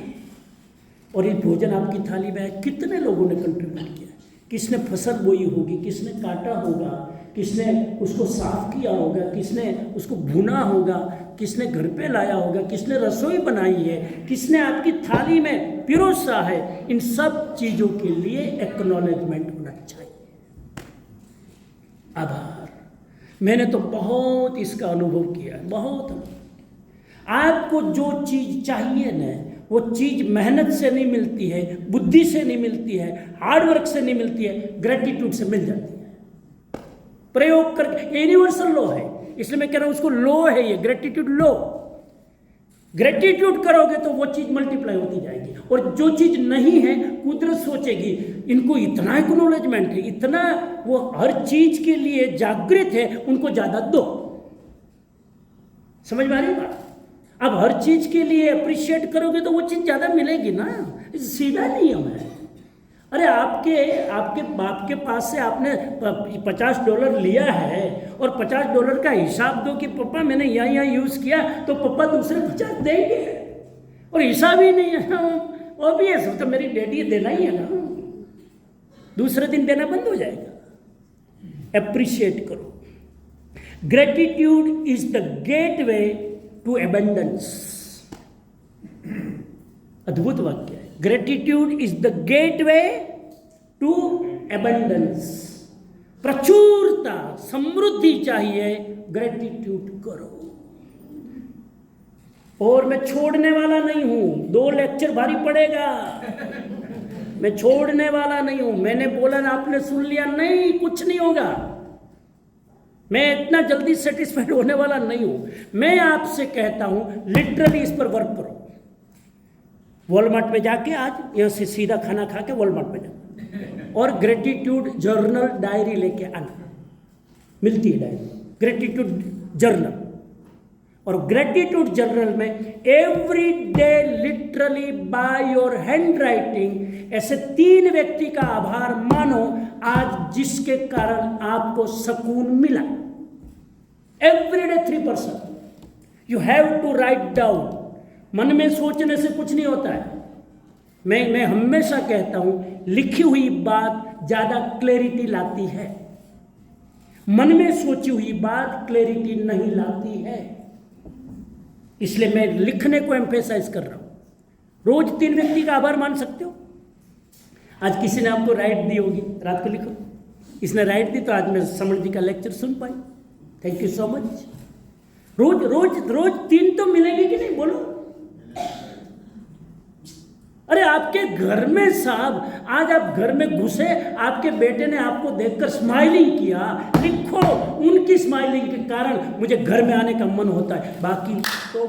और ये भोजन आपकी थाली में है, कितने लोगों ने कंट्रीब्यूट किया? किसने फसल बोई होगी, किसने काटा होगा, किसने उसको साफ किया होगा, किसने उसको भुना होगा, किसने घर पे लाया होगा, किसने रसोई बनाई है, किसने आपकी थाली में पिरोसा है। इन सब चीज़ों के लिए एक्नॉलेजमेंट होना चाहिए, आभार। मैंने तो बहुत इसका अनुभव किया है, बहुत। आपको जो चीज़ चाहिए ना, वो चीज़ मेहनत से नहीं मिलती है, बुद्धि से नहीं मिलती है, हार्डवर्क से नहीं मिलती है, ग्रेटिट्यूड से मिल जाती है। प्रयोग करके, यूनिवर्सल लॉ है, इसलिए मैं कह रहा हूँ उसको लॉ है ये, ग्रेटिट्यूड लॉ। ग्रेटिट्यूड करोगे तो वो चीज़ मल्टीप्लाई होती जाएगी। और जो चीज़ नहीं है, कुदरत सोचेगी इनको इतना एक्नॉलेजमेंट है, इतना वो हर चीज़ के लिए जागृत है, उनको ज़्यादा दो। समझ में आ रही बात? अब हर चीज़ के लिए अप्रिशिएट करोगे तो वो चीज़ ज़्यादा मिलेगी ना, सीधा नियम है। अरे आपके बाप के पास से आपने $50 लिया है और $50 का हिसाब दो कि पापा मैंने यहाँ यूज़ किया, तो पापा दूसरे 50 देंगे। और हिसाब ही नहीं है, और भी है तो मेरी डैडी देना ही है ना, दूसरे दिन देना बंद हो जाएगा। अप्रिशिएट करो। Gratitude is the gateway to abundance. अद्भुत वाक्य है। Gratitude is the gateway to abundance. प्रचुरता, समृद्धि चाहिए, ग्रेटिट्यूड करो। और मैं छोड़ने वाला नहीं हूं, 2 लेक्चर भारी पड़ेगा, मैं छोड़ने वाला नहीं हूं। मैंने बोला ना, आपने सुन लिया, नहीं कुछ नहीं होगा। मैं इतना जल्दी सेटिस्फाइड होने वाला नहीं हूं। मैं आपसे कहता हूं लिटरली इस पर वर्क करो। वॉलमार्ट में जाके, आज यहाँ से सीधा खाना खा के वॉलमार्ट में जाओ और ग्रेटिट्यूड जर्नल डायरी लेके आना। मिलती है डायरी, ग्रेटिट्यूड जर्नल। और ग्रेटिट्यूड जर्नल में every day literally by your hand writing ऐसे 3 व्यक्ति का आभार मानो आज जिसके कारण आपको सुकून मिला। Every day 3 person you have to write down. मन में सोचने से कुछ नहीं होता है। मैं हमेशा कहता हूं लिखी हुई बात ज्यादा क्लैरिटी लाती है, मन में सोची हुई बात क्लैरिटी नहीं लाती है। इसलिए मैं लिखने को एम्फेसाइज कर रहा हूं। रोज 3 व्यक्ति का आभार मान सकते हो। आज किसी ने आपको राइट दी होगी, रात को लिखो, इसने राइट दी तो आज मैं समर जी का लेक्चर सुन पाई, थैंक यू सो मच। रोज रोज रोज 3 तो मिलेंगे कि नहीं, बोलो। अरे आपके घर में साहब, आज आप घर में घुसे, आपके बेटे ने आपको देखकर स्माइलिंग किया, लिखो उनकी स्माइलिंग के कारण मुझे घर में आने का मन होता है। बाकी तो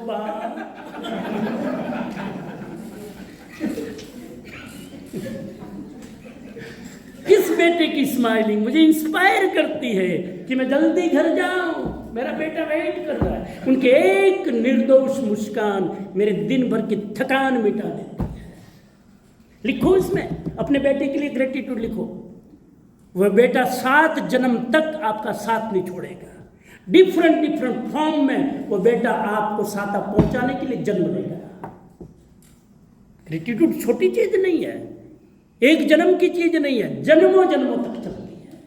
किस बेटे की स्माइलिंग मुझे इंस्पायर करती है कि मैं जल्दी घर जाऊं, मेरा बेटा वेट कर रहा है। उनके एक निर्दोष मुस्कान मेरे दिन भर की थकान मिटा देती है। लिखो इसमें, अपने बेटे के लिए ग्रेटिट्यूड लिखो। वह बेटा 7 जन्म तक आपका साथ नहीं छोड़ेगा। डिफरेंट फॉर्म में वो बेटा आपको साथा पहुंचाने के लिए जन्म लेगा। ग्रेटिट्यूड छोटी चीज नहीं है, एक जन्म की चीज नहीं है, जन्मों जन्मों तक चलती है।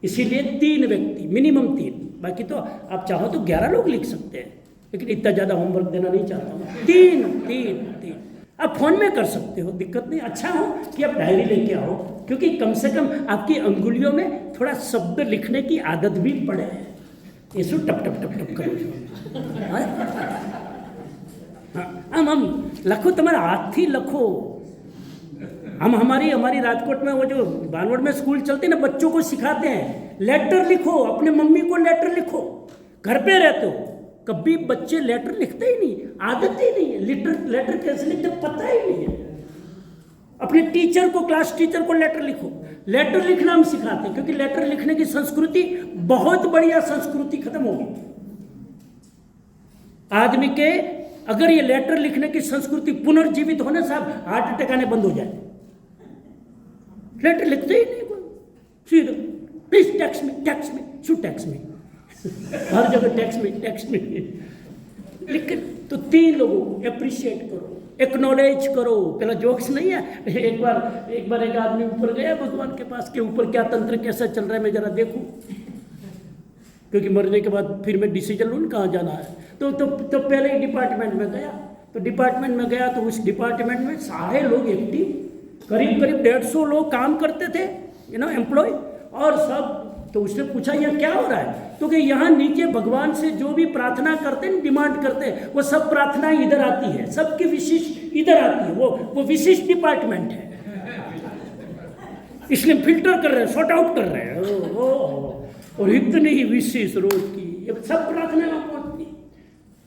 इसीलिए 3 व्यक्ति, मिनिमम 3, बाकी तो आप चाहो तो 11 लोग लिख सकते हैं, लेकिन इतना ज़्यादा होमवर्क देना नहीं चाहता हूँ। 3 आप फोन में कर सकते हो, दिक्कत नहीं। अच्छा हो कि आप डायरी लेके आओ, क्योंकि कम से कम आपकी अंगुलियों में थोड़ा शब्द लिखने की आदत भी पड़े। ऐसो टप टप टप टप करो। हाँ, हम लखो, तुम्हारा हाथ ही लखो। हम हमारी राजकोट में वो जो बानवड़ में स्कूल चलते हैं ना, बच्चों को सिखाते हैं लेटर लिखो, अपने मम्मी को लेटर लिखो। घर पे रहते हो, कभी बच्चे लेटर लिखते ही नहीं, आदत ही नहीं है। लेटर कैसे लिखते पता ही नहीं है। अपने टीचर को, क्लास टीचर को लेटर लिखो। लेटर लिखना हम सिखाते हैं, क्योंकि लेटर लिखने की संस्कृति बहुत बढ़िया संस्कृति खत्म होगी आदमी के। अगर ये लेटर लिखने की संस्कृति पुनर्जीवित होने से हार्ट अटैक आने बंद हो जाए। लेटर लिखते ही नहीं कोई, सीधा प्लीज टैक्स में शू टैक्स में हर जगह टैक्स में लेकिन तो 3 लोगों को अप्रिशिएट करो, एक्नॉलेज करो। पहला जोक्स नहीं है। एक बार एक आदमी ऊपर गया भगवान के पास, के ऊपर क्या तंत्र कैसा चल रहा है मैं जरा देखूं, क्योंकि मरने के बाद फिर मैं डिसीजन लूँ कहाँ जाना है। तो पहले ही डिपार्टमेंट में गया। तो उस डिपार्टमेंट में सारे लोग एक्टिव, करीब 150 लोग काम करते थे, एम्प्लॉय और सब। तो उसने पूछा यह क्या हो रहा है? तो कि यहाँ नीचे भगवान से जो भी प्रार्थना करते हैं, डिमांड करते हैं, वो सब प्रार्थना इधर आती है, सबकी विशिष्ट इधर आती है। वो विशिष्ट डिपार्टमेंट है, इसलिए फिल्टर कर रहे हैं, सॉर्ट आउट कर रहे हैं। और इतनी विशेष रोज की ये सब प्रार्थना में पहुंचती।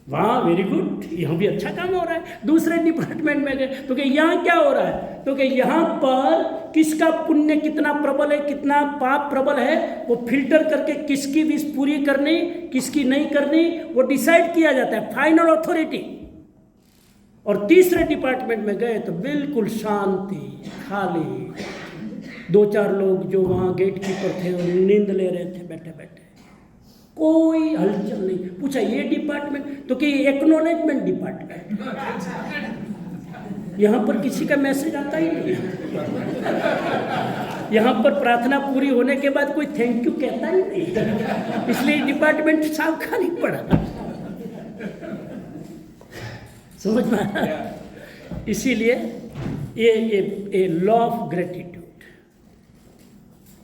वाह, वेरी गुड, यहाँ भी अच्छा काम हो रहा है। दूसरे डिपार्टमेंट में गए तो कि यहाँ क्या हो रहा है? तो कि यहाँ पर किसका पुण्य कितना प्रबल है, कितना पाप प्रबल है, वो फिल्टर करके किसकी विश पूरी करनी, किसकी नहीं करनी, वो डिसाइड किया जाता है, फाइनल अथॉरिटी। और तीसरे डिपार्टमेंट में गए तो बिल्कुल शांति, खाली। 2-4 लोग जो वहाँ गेट कीपर थे वो नींद ले रहे थे बैठे बैठे, कोई हलचल नहीं। पूछा ये डिपार्टमेंट? तो कि एक्नॉलेजमेंट डिपार्टमेंट, यहाँ पर किसी का मैसेज आता ही नहीं। यहाँ पर प्रार्थना पूरी होने के बाद कोई थैंक यू कहता ही नहीं, इसलिए डिपार्टमेंट साफ खाली पड़ा। समझ में आया? इसीलिए ये लॉ ऑफ ग्रेटिट्यूड,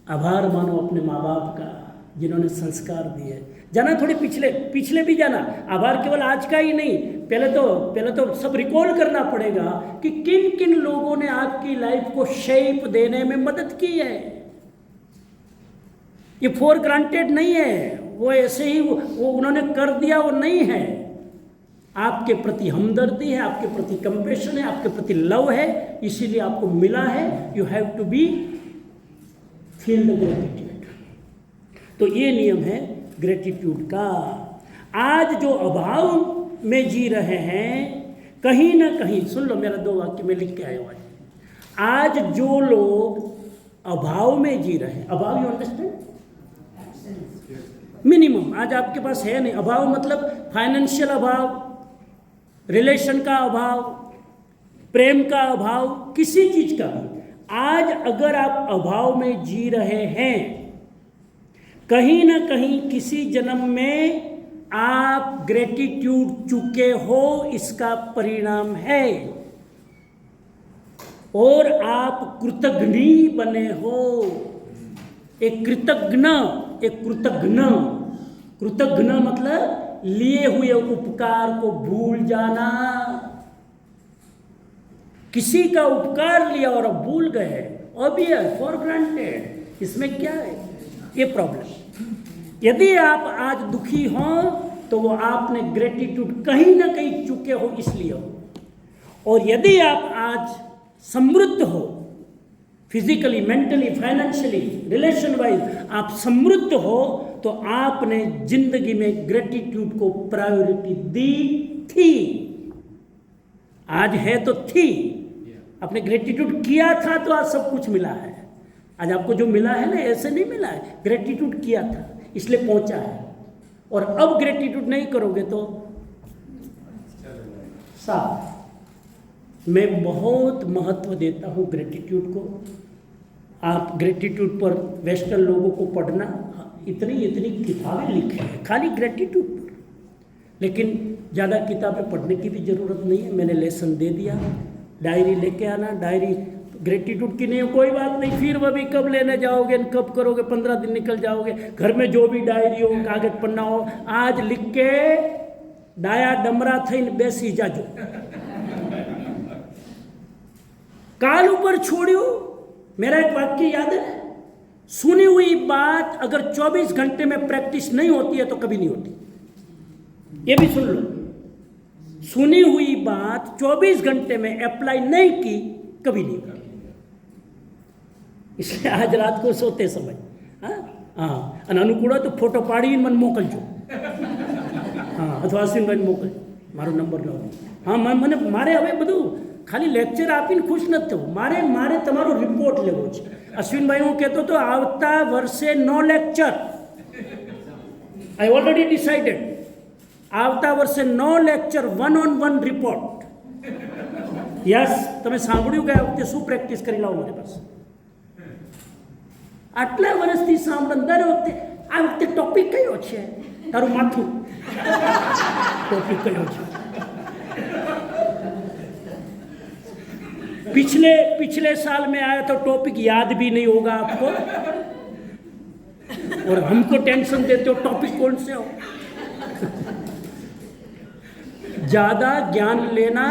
आभार मानो अपने माँ बाप का जिन्होंने संस्कार दिए। जाना थोड़ी पिछले भी जाना। आभार केवल आज का ही नहीं, पहले तो सब रिकॉल करना पड़ेगा कि किन किन लोगों ने आपकी लाइफ को शेप देने में मदद की है। ये फॉर ग्रांटेड नहीं है, वो ऐसे ही वो उन्होंने कर दिया, वो नहीं है। आपके प्रति हमदर्दी है, आपके प्रति कंपैशन है, आपके प्रति लव है, इसीलिए आपको मिला है। You have to be feel the gratitude. तो ये नियम है ग्रेटिट्यूड का। आज जो अभाव में जी रहे हैं, कहीं ना कहीं, सुन लो मेरा 2 वाक्य में लिख के आया हुआ है। आज जो लोग अभाव में जी रहे हैं, अभाव, यू अंडरस्टैंड, मिनिमम आज आपके पास है नहीं। अभाव मतलब फाइनेंशियल अभाव, रिलेशन का अभाव, प्रेम का अभाव, किसी चीज का भी। आज अगर आप अभाव में जी रहे हैं, कहीं ना कहीं किसी जन्म में आप ग्रेटिट्यूड चुके हो, इसका परिणाम है। और आप कृतघ्नी बने हो। एक कृतघ्न मतलब लिए हुए उपकार को भूल जाना। किसी का उपकार लिया और अब भूल गए, ऑब्वियस, फॉर ग्रांटेड। इसमें क्या है ये प्रॉब्लम? यदि आप आज दुखी हो तो वो आपने ग्रेटिट्यूड कहीं ना कहीं चुके हो, इसलिए हो। और यदि आप आज समृद्ध हो, physically, mentally, financially, relation wise आप समृद्ध हो, तो आपने जिंदगी में ग्रेटिट्यूड को प्रायोरिटी दी थी। आज है तो थी, आपने ग्रेटिट्यूड किया था तो आज सब कुछ मिला है। आज आपको जो मिला है ना, ऐसे नहीं मिला है, ग्रेटिट्यूड किया था इसलिए पहुंचा है। और अब ग्रेटिट्यूड नहीं करोगे तो साफ। मैं बहुत महत्व देता हूँ ग्रेटिट्यूड को। आप ग्रेटिट्यूड पर वेस्टर्न लोगों को पढ़ना, इतनी इतनी किताबें लिखी हैं खाली ग्रेटिट्यूड पर, लेकिन ज़्यादा किताबें पढ़ने की भी ज़रूरत नहीं है। मैंने लेसन दे दिया, डायरी लेके आना, डायरी ग्रेटिट्यूड की नहीं, कोई बात नहीं, फिर अभी कब लेने जाओगे, कब करोगे, 15 दिन निकल जाओगे, घर में जो भी डायरी हो, कागज पन्ना हो, आज लिख के डाया डमरा थईने बेसी जाजो। काल ऊपर छोड़ियो। मेरा एक वाक्य याद है, सुनी हुई बात अगर 24 घंटे में प्रैक्टिस नहीं होती है तो कभी नहीं होती। ये भी सुन लो, सुनी हुई बात 24 घंटे में अप्लाई नहीं की कभी नहीं होती। इसलिए आज रात को सोते समय हाँ अनुकूल तो फोटो पाड़ी मन मोकलजो। हाँ अथवा अश्विनभाई मोकल मारो नंबर लो। हाँ મને મારે હવે બધું ખાલી લેક્ચર આપીને ખુશ નથી થવું, મારે તમારો રિપોર્ટ લેવો છે। અશ્વિનભાઈ હું કહેતો તો આવતા વર્ષે નો લેક્ચર, આઈ ઓલરેડી ડિસાઇડેડ, આવતા વર્ષે નો લેક્ચર, 1-on-1 રિપોર્ટ। યસ, તમે સાંભળ્યું કે આ વખતે શું પ્રેક્ટિસ કરી લાવો મારી પાસે? આટલા વર્ષથી સાંભળો દર વખતે આ વખતે ટોપિક કયો છે? તારું માથું टॉपिक कयो छे? पिछले साल में आया तो टॉपिक याद भी नहीं होगा आपको, और हमको टेंशन देते हो टॉपिक कौन से हो। ज्यादा ज्ञान लेना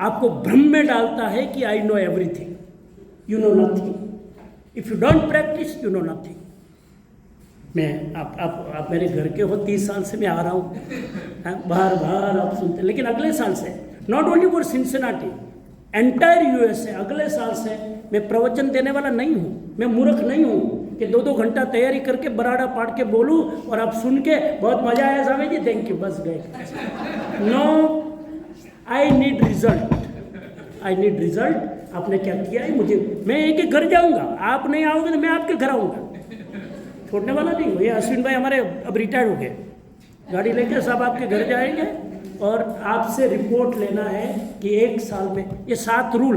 आपको भ्रम में डालता है कि I know everything, you know nothing. If you don't practice you know nothing. मैं आप मेरे घर के हो, 30 साल से मैं आ रहा हूँ, बार आप सुनते, लेकिन अगले साल से not only for Cincinnati, entire USA, अगले साल से मैं प्रवचन देने वाला नहीं हूँ। मैं मूर्ख नहीं हूँ कि 2-2 घंटा तैयारी करके बराड़ा पाट के बोलूँ और आप सुन के बहुत मजा आया स्वामी जी थैंक यू बस गए। No, I need result, I need result. आपने क्या किया है मुझे, मैं एक एक घर जाऊँगा, आप नहीं आओगे तो मैं आपके घर आऊँगा, छोड़ने वाला नहीं हूँ। ये अश्विन भाई हमारे अब रिटायर्ड हो गए, गाड़ी लेकर सब आपके घर जाएंगे और आपसे रिपोर्ट लेना है कि 1 साल में ये 7 रूल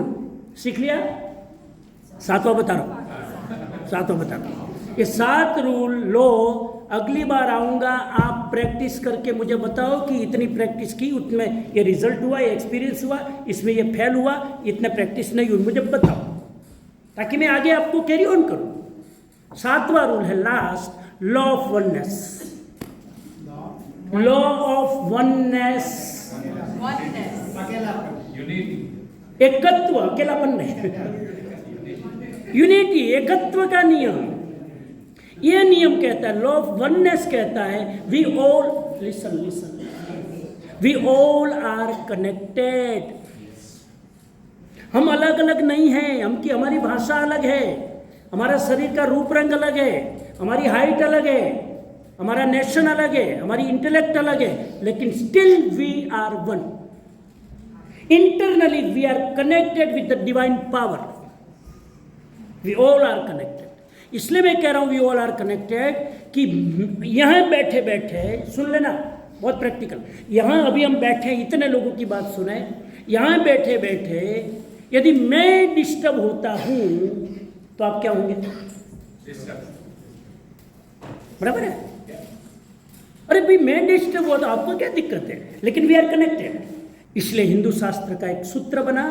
सीख लिया। 7वां बता रहा हूँ, 7वां बता रहा हूँ। ये 7 रूल लो, अगली बार आऊँगा, आप प्रैक्टिस करके मुझे बताओ कि इतनी प्रैक्टिस की, उतने ये रिजल्ट हुआ, ये एक्सपीरियंस हुआ, इसमें ये फेल हुआ, इतने प्रैक्टिस नहीं हुई, मुझे बताओ, ताकि मैं आगे आपको कैरी ऑन करूँ। 7वां रूल है last, law of oneness. Law of oneness, एकत्व, अकेलापन नहीं, यूनिटी, एकत्व का नियम। ये नियम कहता है, लॉ ऑफ वननेस कहता है, we all listen, we all are connected. हम अलग अलग नहीं हैं, हमारी भाषा अलग है, हमारा शरीर का रूप रंग अलग है, हमारी हाइट अलग है, हमारा नेशन अलग है, हमारी इंटेलेक्ट अलग है, लेकिन still we are one. Internally we are connected with the divine power. We all are connected. इसलिए मैं कह रहा हूं वी ऑल आर कनेक्टेड कि यहां बैठे बैठे सुन लेना, बहुत प्रैक्टिकल। यहां अभी हम बैठे, इतने लोगों की बात सुने, यहां बैठे बैठे यदि मैं डिस्टर्ब होता हूं तो आप क्या होंगे? बराबर है? अरे भाई मैं डिस्टर्ब हुआ तो आपको क्या दिक्कत है? लेकिन वी आर कनेक्टेड। इसलिए हिंदू शास्त्र का एक सूत्र बना,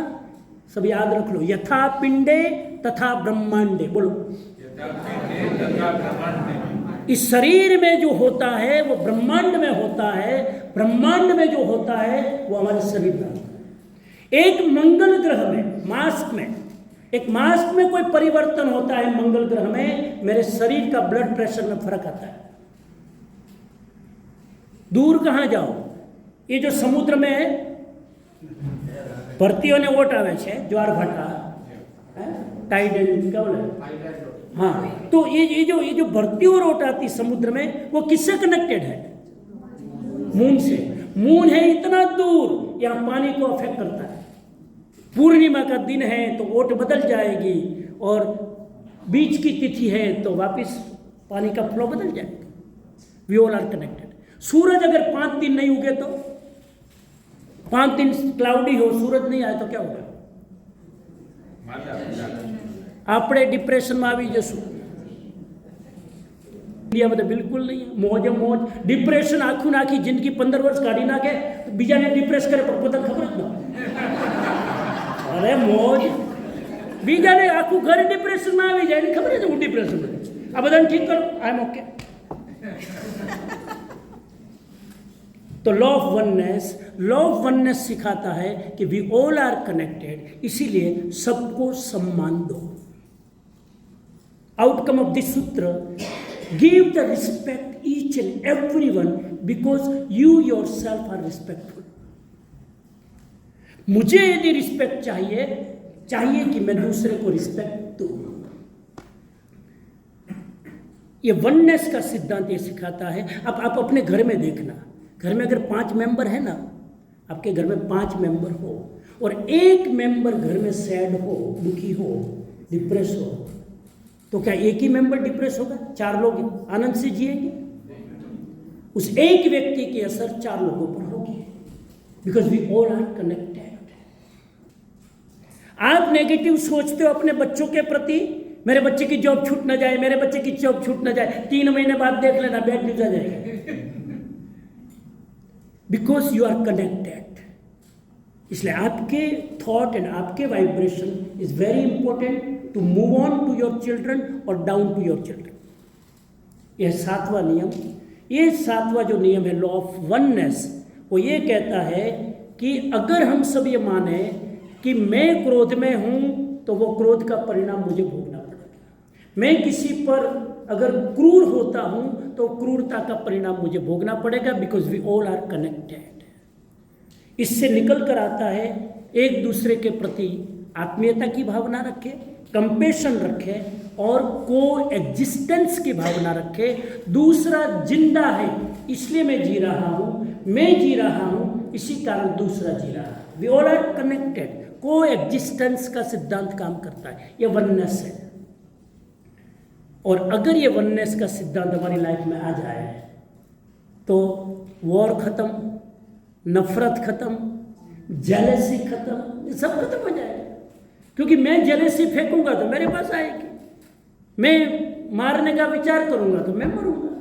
सब याद रख लो, यथा पिंडे तथा ब्रह्मांडे। बोलो, इस शरीर में जो होता है वो ब्रह्मांड में होता है, ब्रह्मांड में जो होता है वो हमारे शरीर में। एक मंगल ग्रह में, मास्क में, एक मास्क में कोई परिवर्तन होता है मंगल ग्रह में, मेरे शरीर का ब्लड प्रेशर में फर्क आता है। दूर कहाँ जाओ, ये जो समुद्र में भरतीओं ने ओट आवे छे, ज्वार भाटा, टाइड क्या बोले, हाँ, तो ये जो भरतीओं ओट आती समुद्र में, वो किससे कनेक्टेड है? मून से। मून है इतना दूर, यहाँ पानी को अफेक्ट करता है। पूर्णिमा का दिन है तो ओट बदल जाएगी, और बीच की तिथि है तो वापस पानी का फ्लो बदल जाएगा। We all are connected. सूरज अगर 5 दिन नहीं उगे तो, 5 दिन क्लाउडी हो, सूरज नहीं आए तो क्या होगा? આપણે ડિપ્રેશનમાં આવી જશું। ઇન્ડિયામાં તો બિલકુલ નહીં, મોજે મોજ। ડિપ્રેશન આખું નાખી જિંદગી 15 વર્ષ કાઢી નાખે, બીજાને ડિપ્રેસ કરે પણ પોતાને ખબર જ ન। અરે મોજ, બીજાને આખું ઘર ડિપ્રેશનમાં આવી જાય ને ખબર જ હું ડિપ્રેશનમાં છું। આ બધાને ઠીક કરો, આઈ એમ ઓકે। तो लॉ ऑफ वननेस सिखाता है कि वी ऑल आर कनेक्टेड, इसीलिए सबको सम्मान दो। आउटकम ऑफ दिस सूत्र, give the respect each and everyone because you yourself are respectful. मुझे यदि रिस्पेक्ट चाहिए कि मैं दूसरे को रिस्पेक्ट दूं। ये वननेस का सिद्धांत ये सिखाता है। अब आप अपने घर में देखना, घर में अगर 5 मेंबर है ना, आपके घर में 5 मेंबर हो और एक मेंबर घर में सैड हो, दुखी हो, डिप्रेस हो, तो क्या एक ही मेंबर डिप्रेस होगा? 4 लोग आनंद से जिएंगे? उस एक व्यक्ति की असर 4 लोगों पर होगी, because we all are connected. आप नेगेटिव सोचते हो अपने बच्चों के प्रति, मेरे बच्चे की जॉब छूट ना जाए, मेरे बच्चे की जॉब छूट ना जाए, 3 महीने बाद देख लेना बैड न्यूज आ जाएगा। Because you are connected. इसलिए आपके थॉट एंड आपके vibration is very important to move on to your children और डाउन टू योर चिल्ड्रन। यह 7वां नियम, ये 7वां जो नियम है लॉ ऑफ वननेस, वो ये कहता है कि अगर हम सब ये माने कि मैं क्रोध में हूं तो वो क्रोध का परिणाम मुझे भोगना पड़ेगा। मैं किसी पर अगर क्रूर होता हूं तो क्रूरता का परिणाम मुझे भोगना पड़ेगा, because we all are connected. इससे निकल कर आता है एक दूसरे के प्रति आत्मीयता की भावना रखे, कंपेशन रखे और को एग्जिस्टेंस की भावना रखे। दूसरा जिंदा है इसलिए मैं जी रहा हूं, मैं जी रहा हूं इसी कारण दूसरा जी रहा है। We all are connected. Coexistence का सिद्धांत काम करता है, ये वननेस है। और अगर ये वननेस का सिद्धांत हमारी लाइफ में आ जाए तो वॉर खत्म, नफरत खत्म, जेलसी खत्म, ये सब खत्म हो जाएगा। क्योंकि मैं जेलसी फेंकूंगा तो मेरे पास आएगी, मैं मारने का विचार करूंगा तो मैं मरूंगा।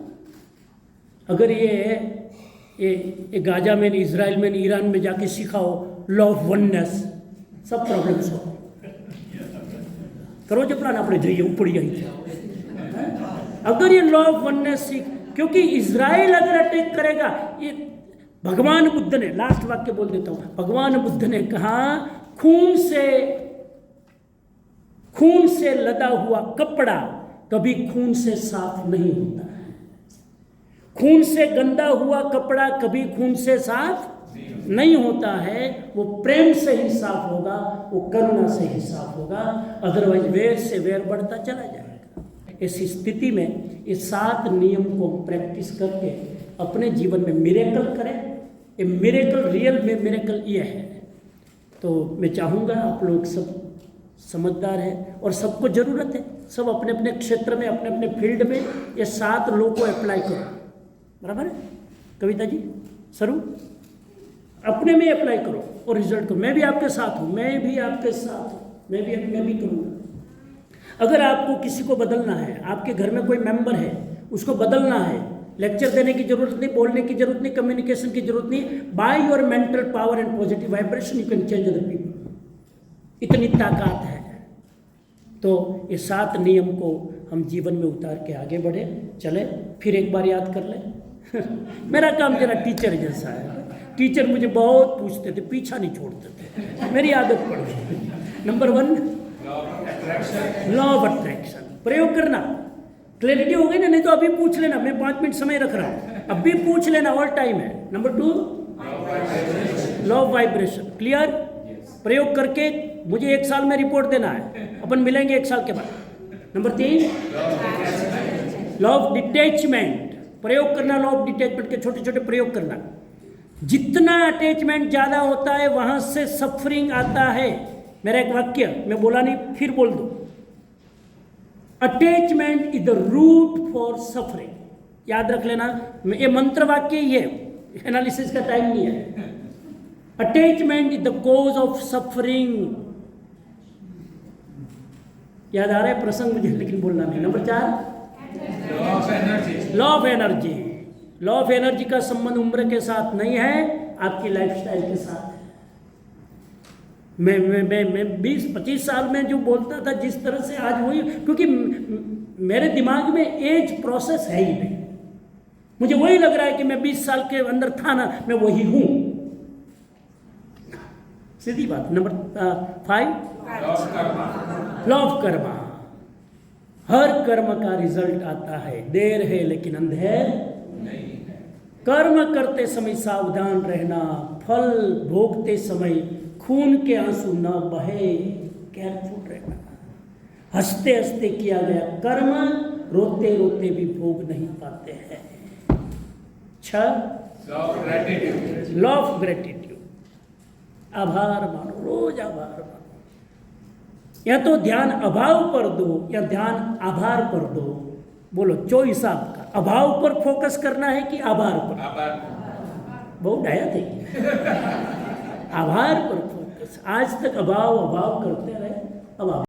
अगर ये गाजा में, इजराइल में, ईरान में जाके सिखाओ लॉ ऑफ वननेस, सब प्रॉब्लम सॉल्व करो। जो प्लान આપણે જઈએ ઉપડી જાય છે, अगर ये लॉ ऑफ वननेस सीख, क्योंकि इजराइल अगर अटैक करेगा, ये भगवान बुद्ध ने, लास्ट वाक्य बोल देता हूं, भगवान बुद्ध ने कहा खून से लदा हुआ कपड़ा कभी खून से साफ नहीं होता है। खून से गंदा हुआ कपड़ा कभी खून से साफ नहीं होता है। वो प्रेम से ही साफ होगा, वो करुणा से ही साफ होगा, अदरवाइज वेर से वेर बढ़ता चला जाएगा। ऐसी स्थिति में ये 7 नियम को प्रैक्टिस करके अपने जीवन में मिरेकल करें। ये मिरेकल, रियल में मिरेकल ये है। तो मैं चाहूँगा आप लोग सब समझदार हैं और सबको ज़रूरत है, सब अपने अपने क्षेत्र में, अपने अपने फील्ड में ये 7 लॉ को अप्लाई करो। बराबर है कविता जी? सरू अपने में अप्लाई करो और रिजल्ट करो। मैं भी आपके साथ हूँ, मैं भी आपके साथ हूँ, मैं भी करूँगा। अगर आपको किसी को बदलना है, आपके घर में कोई मेंबर है उसको बदलना है, लेक्चर देने की जरूरत नहीं, बोलने की जरूरत नहीं, कम्युनिकेशन की जरूरत नहीं, by your mental power and positive vibration you can change other people. इतनी ताकत है। तो ये 7 नियम को हम जीवन में उतार के आगे बढ़े, चले। फिर एक बार याद कर ले मेरा काम जरा टीचर जैसा है। टीचर मुझे बहुत पूछते थे, पीछा नहीं छोड़ते थे, मेरी आदत पड़ गई। नंबर 1 लॉ ऑफ अट्रैक्शन प्रयोग करना। क्लैरिटी हो गई ना? नहीं तो अभी पूछ लेना, मैं 5 मिनट समय रख रहा हूँ, अभी पूछ लेना, और टाइम है। Number 2 law of vibration. Clear? प्रयोग करके मुझे 1 साल में रिपोर्ट देना है, अपन मिलेंगे 1 साल के बाद। Number 3 law of detachment. प्रयोग करना लॉ ऑफ डिटैचमेंट के, छोटे छोटे प्रयोग करना। जितना अटैचमेंट ज़्यादा होता है वहाँ से सफरिंग आता है। मेरा एक वाक्य मैं बोला नहीं, फिर बोल दो। Attachment is the root for suffering. याद रख लेना, ये मंत्र वाक्य ही है, एनालिसिस का टाइम नहीं है। Attachment is the cause of suffering. याद आ रहा है प्रसंग मुझे, लेकिन बोलना नहीं। Number 4, law of energy. Law of energy. Law of energy का संबंध उम्र के साथ नहीं है, आपकी लाइफस्टाइल के साथ है। मैं 20-25 साल में जो बोलता था जिस तरह से आज वही, क्योंकि मेरे दिमाग में एज प्रोसेस है ही नहीं। मुझे वही लग रहा है कि मैं 20 साल के अंदर था ना, मैं वही हूं। सीधी बात। Number 5, law of karma. Law of karma. हर कर्म का रिजल्ट आता है, देर है लेकिन अंधेर नहीं है। कर्म करते समय सावधान रहना, फल भोगते समय खून के आंसू न बहे, केयरफुल रहना। हंसते हंसते किया गया कर्म रोते रोते भी भोग नहीं पाते हैं। 6, law of gratitude. Law of gratitude. आभार मानो, रोज आभार मानो। या तो ध्यान अभाव पर दो या ध्यान आभार पर दो। बोलो, चॉइस आपका। अभाव पर फोकस करना है कि आभार पर? आभार। बहुत डाया थे। आभार पर फोकस। आज तक अभाव अभाव करते रहे, अब